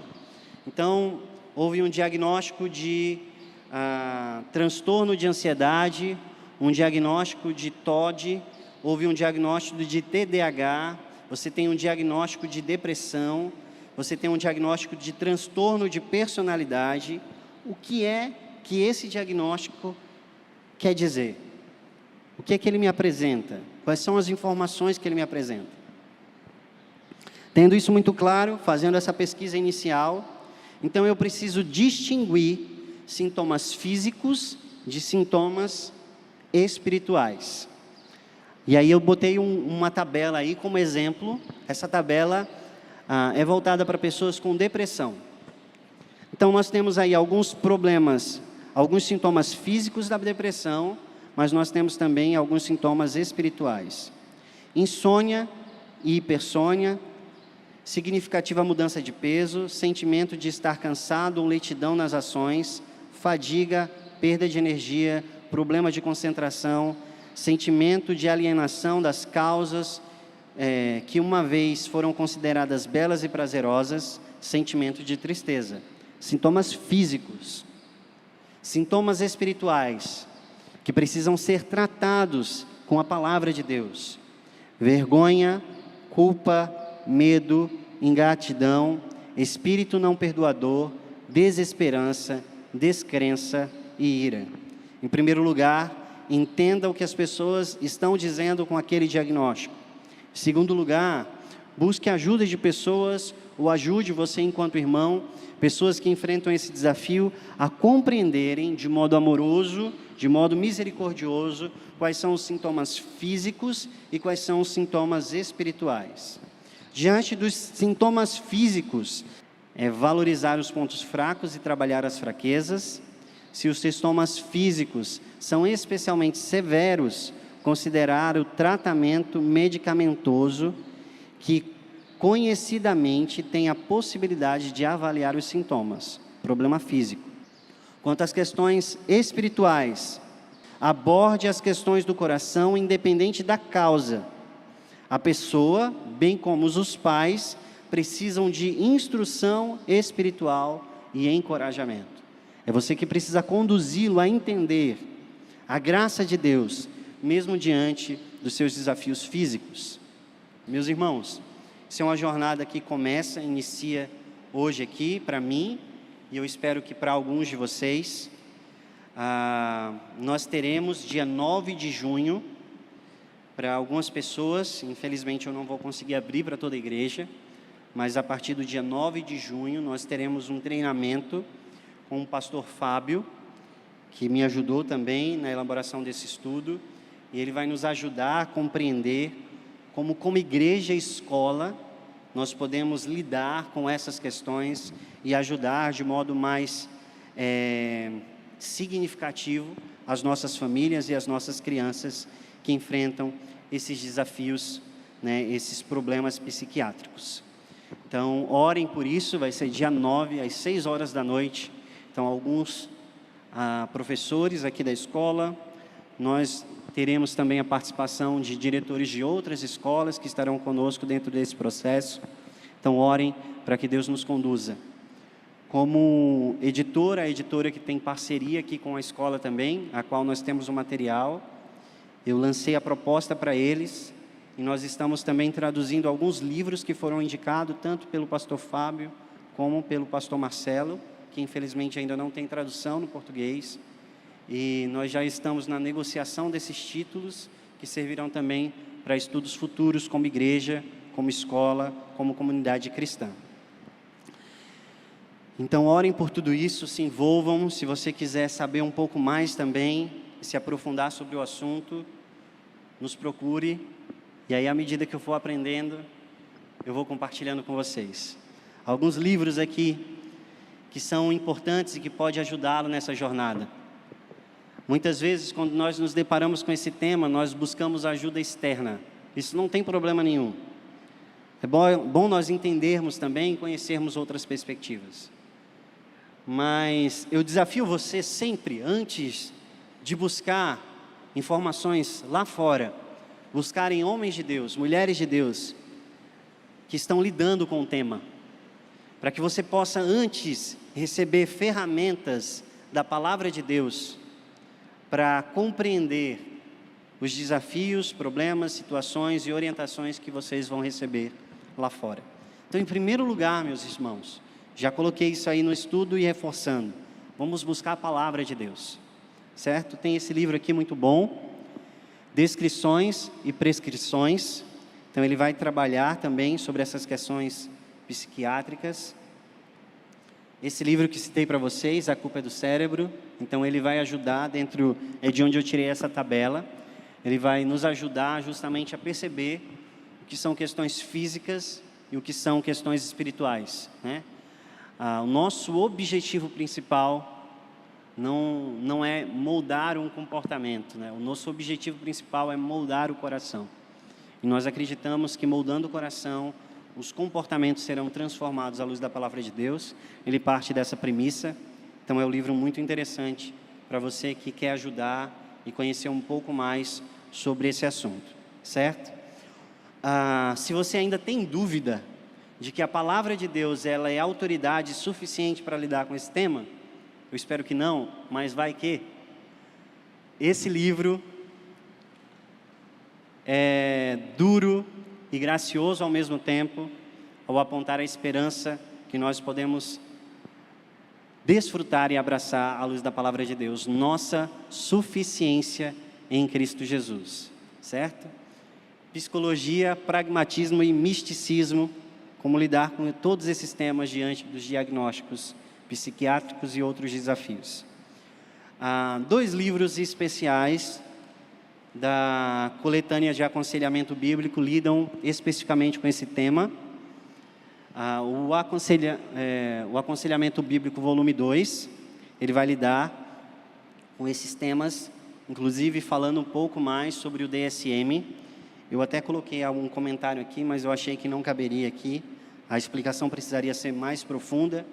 Então, houve um diagnóstico de transtorno de ansiedade, um diagnóstico de TOD, houve um diagnóstico de TDAH, você tem um diagnóstico de depressão, você tem um diagnóstico de transtorno de personalidade. O que é que esse diagnóstico quer dizer? O que é que ele me apresenta? Quais são as informações que ele me apresenta? Tendo isso muito claro, fazendo essa pesquisa inicial, então eu preciso distinguir sintomas físicos de sintomas espirituais. E aí eu botei uma tabela aí como exemplo. Essa tabela é voltada para pessoas com depressão. Então nós temos aí alguns problemas, alguns sintomas físicos da depressão, mas nós temos também alguns sintomas espirituais. Insônia e hipersônia, significativa mudança de peso, sentimento de estar cansado ou lentidão nas ações, fadiga, perda de energia, problema de concentração, sentimento de alienação das causas que uma vez foram consideradas belas e prazerosas, sentimento de tristeza. Sintomas físicos. Sintomas espirituais, que precisam ser tratados com a palavra de Deus. Vergonha, culpa, medo, ingratidão, espírito não perdoador, desesperança, descrença e ira. Em primeiro lugar, entenda o que as pessoas estão dizendo com aquele diagnóstico. Em segundo lugar, busque a ajuda de pessoas, ou ajude você enquanto irmão, pessoas que enfrentam esse desafio a compreenderem de modo amoroso, de modo misericordioso, quais são os sintomas físicos e quais são os sintomas espirituais. Diante dos sintomas físicos, valorizar os pontos fracos e trabalhar as fraquezas. Se os sintomas físicos são especialmente severos, considerar o tratamento medicamentoso que conhecidamente tem a possibilidade de avaliar os sintomas, problema físico. Quanto às questões espirituais, aborde as questões do coração independente da causa. A pessoa, bem como os pais, precisam de instrução espiritual e encorajamento. É você que precisa conduzi-lo a entender a graça de Deus, mesmo diante dos seus desafios físicos. Meus irmãos, isso é uma jornada que inicia hoje aqui para mim, e eu espero que para alguns de vocês. Nós teremos dia 9 de junho, para algumas pessoas, infelizmente eu não vou conseguir abrir para toda a igreja, mas a partir do dia 9 de junho nós teremos um treinamento com o pastor Fábio, que me ajudou também na elaboração desse estudo, e ele vai nos ajudar a compreender como igreja e escola, nós podemos lidar com essas questões e ajudar de modo mais significativo as nossas famílias e as nossas crianças que enfrentam esses desafios, esses problemas psiquiátricos. Então, orem por isso, vai ser dia 9, às 6 horas da noite. Então, alguns professores aqui da escola, nós teremos também a participação de diretores de outras escolas que estarão conosco dentro desse processo. Então, orem para que Deus nos conduza. Como editora, a editora que tem parceria aqui com a escola também, a qual nós temos o material, eu lancei a proposta para eles, e nós estamos também traduzindo alguns livros que foram indicados, tanto pelo pastor Fábio, como pelo pastor Marcelo, que infelizmente ainda não tem tradução no português, e nós já estamos na negociação desses títulos, que servirão também para estudos futuros como igreja, como escola, como comunidade cristã. Então, orem por tudo isso, se envolvam. Se você quiser saber um pouco mais também, se aprofundar sobre o assunto, nos procure. E aí, à medida que eu for aprendendo, eu vou compartilhando com vocês. Alguns livros aqui que são importantes e que podem ajudá-lo nessa jornada. Muitas vezes, quando nós nos deparamos com esse tema, nós buscamos ajuda externa. Isso não tem problema nenhum. É bom nós entendermos também e conhecermos outras perspectivas. Mas eu desafio você sempre, antes de buscar informações lá fora, buscarem homens de Deus, mulheres de Deus, que estão lidando com o tema, para que você possa antes receber ferramentas da palavra de Deus para compreender os desafios, problemas, situações e orientações que vocês vão receber lá fora. Então, em primeiro lugar, meus irmãos, já coloquei isso aí no estudo e reforçando, vamos buscar a palavra de Deus, certo? Tem esse livro aqui muito bom, Descrições e Prescrições. Então, ele vai trabalhar também sobre essas questões psiquiátricas. Esse livro que citei para vocês, A Culpa é do Cérebro, então ele vai ajudar é de onde eu tirei essa tabela, ele vai nos ajudar justamente a perceber o que são questões físicas e o que são questões espirituais, né? O nosso objetivo principal não é moldar um comportamento, né? O nosso objetivo principal é moldar o coração. E nós acreditamos que moldando o coração, os comportamentos serão transformados à luz da palavra de Deus. Ele parte dessa premissa. Então, é um livro muito interessante para você que quer ajudar e conhecer um pouco mais sobre esse assunto, certo? Se você ainda tem dúvida de que a palavra de Deus ela é autoridade suficiente para lidar com esse tema, eu espero que não, mas vai que esse livro é duro e gracioso ao mesmo tempo, ao apontar a esperança que nós podemos desfrutar e abraçar à luz da palavra de Deus, nossa suficiência em Cristo Jesus, certo? Psicologia, pragmatismo e misticismo, como lidar com todos esses temas diante dos diagnósticos psiquiátricos e outros desafios. 2 livros especiais da coletânea de aconselhamento bíblico lidam especificamente com esse tema. O Aconselhamento Bíblico Volume 2, ele vai lidar com esses temas, inclusive falando um pouco mais sobre o DSM. Eu até coloquei algum comentário aqui, mas eu achei que não caberia aqui. A explicação precisaria ser mais profunda,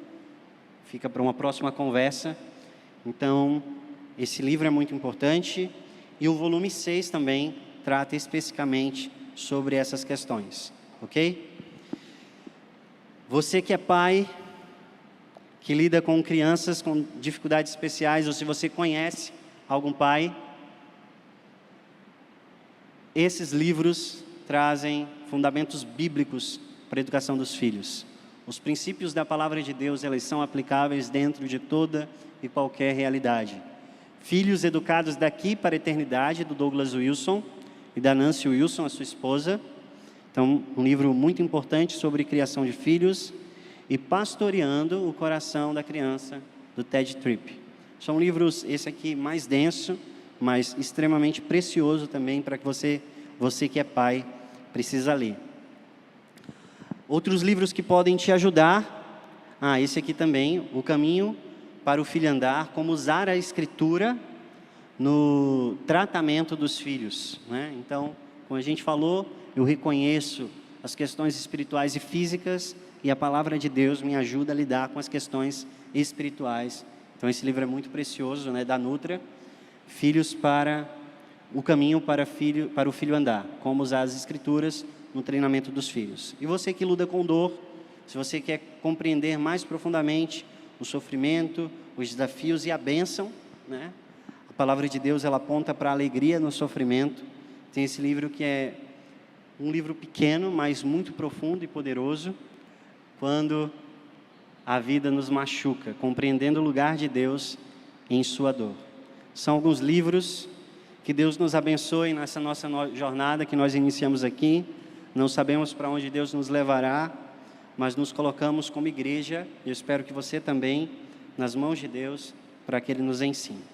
fica para uma próxima conversa. Então, esse livro é muito importante. E o volume 6 também trata especificamente sobre essas questões, ok? Você que é pai, que lida com crianças com dificuldades especiais, ou se você conhece algum pai, esses livros trazem fundamentos bíblicos para a educação dos filhos. Os princípios da palavra de Deus, eles são aplicáveis dentro de toda e qualquer realidade. Filhos Educados daqui para a Eternidade, do Douglas Wilson e da Nancy Wilson, a sua esposa. Então, um livro muito importante sobre criação de filhos. E Pastoreando o Coração da Criança, do Ted Tripp. São livros, esse aqui mais denso, mas extremamente precioso também para que você que é pai, precisa ler. Outros livros que podem te ajudar, esse aqui também, O Caminho para o Filho Andar, como usar a Escritura no tratamento dos filhos, né? Então, como a gente falou, eu reconheço as questões espirituais e físicas e a palavra de Deus me ajuda a lidar com as questões espirituais. Então, esse livro é muito precioso, né? Da Nutra, O Caminho para o Filho Andar, como usar as Escrituras no treinamento dos filhos. E você que luta com dor, se você quer compreender mais profundamente o sofrimento, os desafios e a bênção, né? A palavra de Deus, ela aponta para a alegria no sofrimento. Tem esse livro que é um livro pequeno, mas muito profundo e poderoso, quando a vida nos machuca, compreendendo o lugar de Deus em sua dor. São alguns livros. Que Deus nos abençoe nessa nossa jornada que nós iniciamos aqui. Não sabemos para onde Deus nos levará, mas nos colocamos como igreja, e eu espero que você também, nas mãos de Deus, para que Ele nos ensine.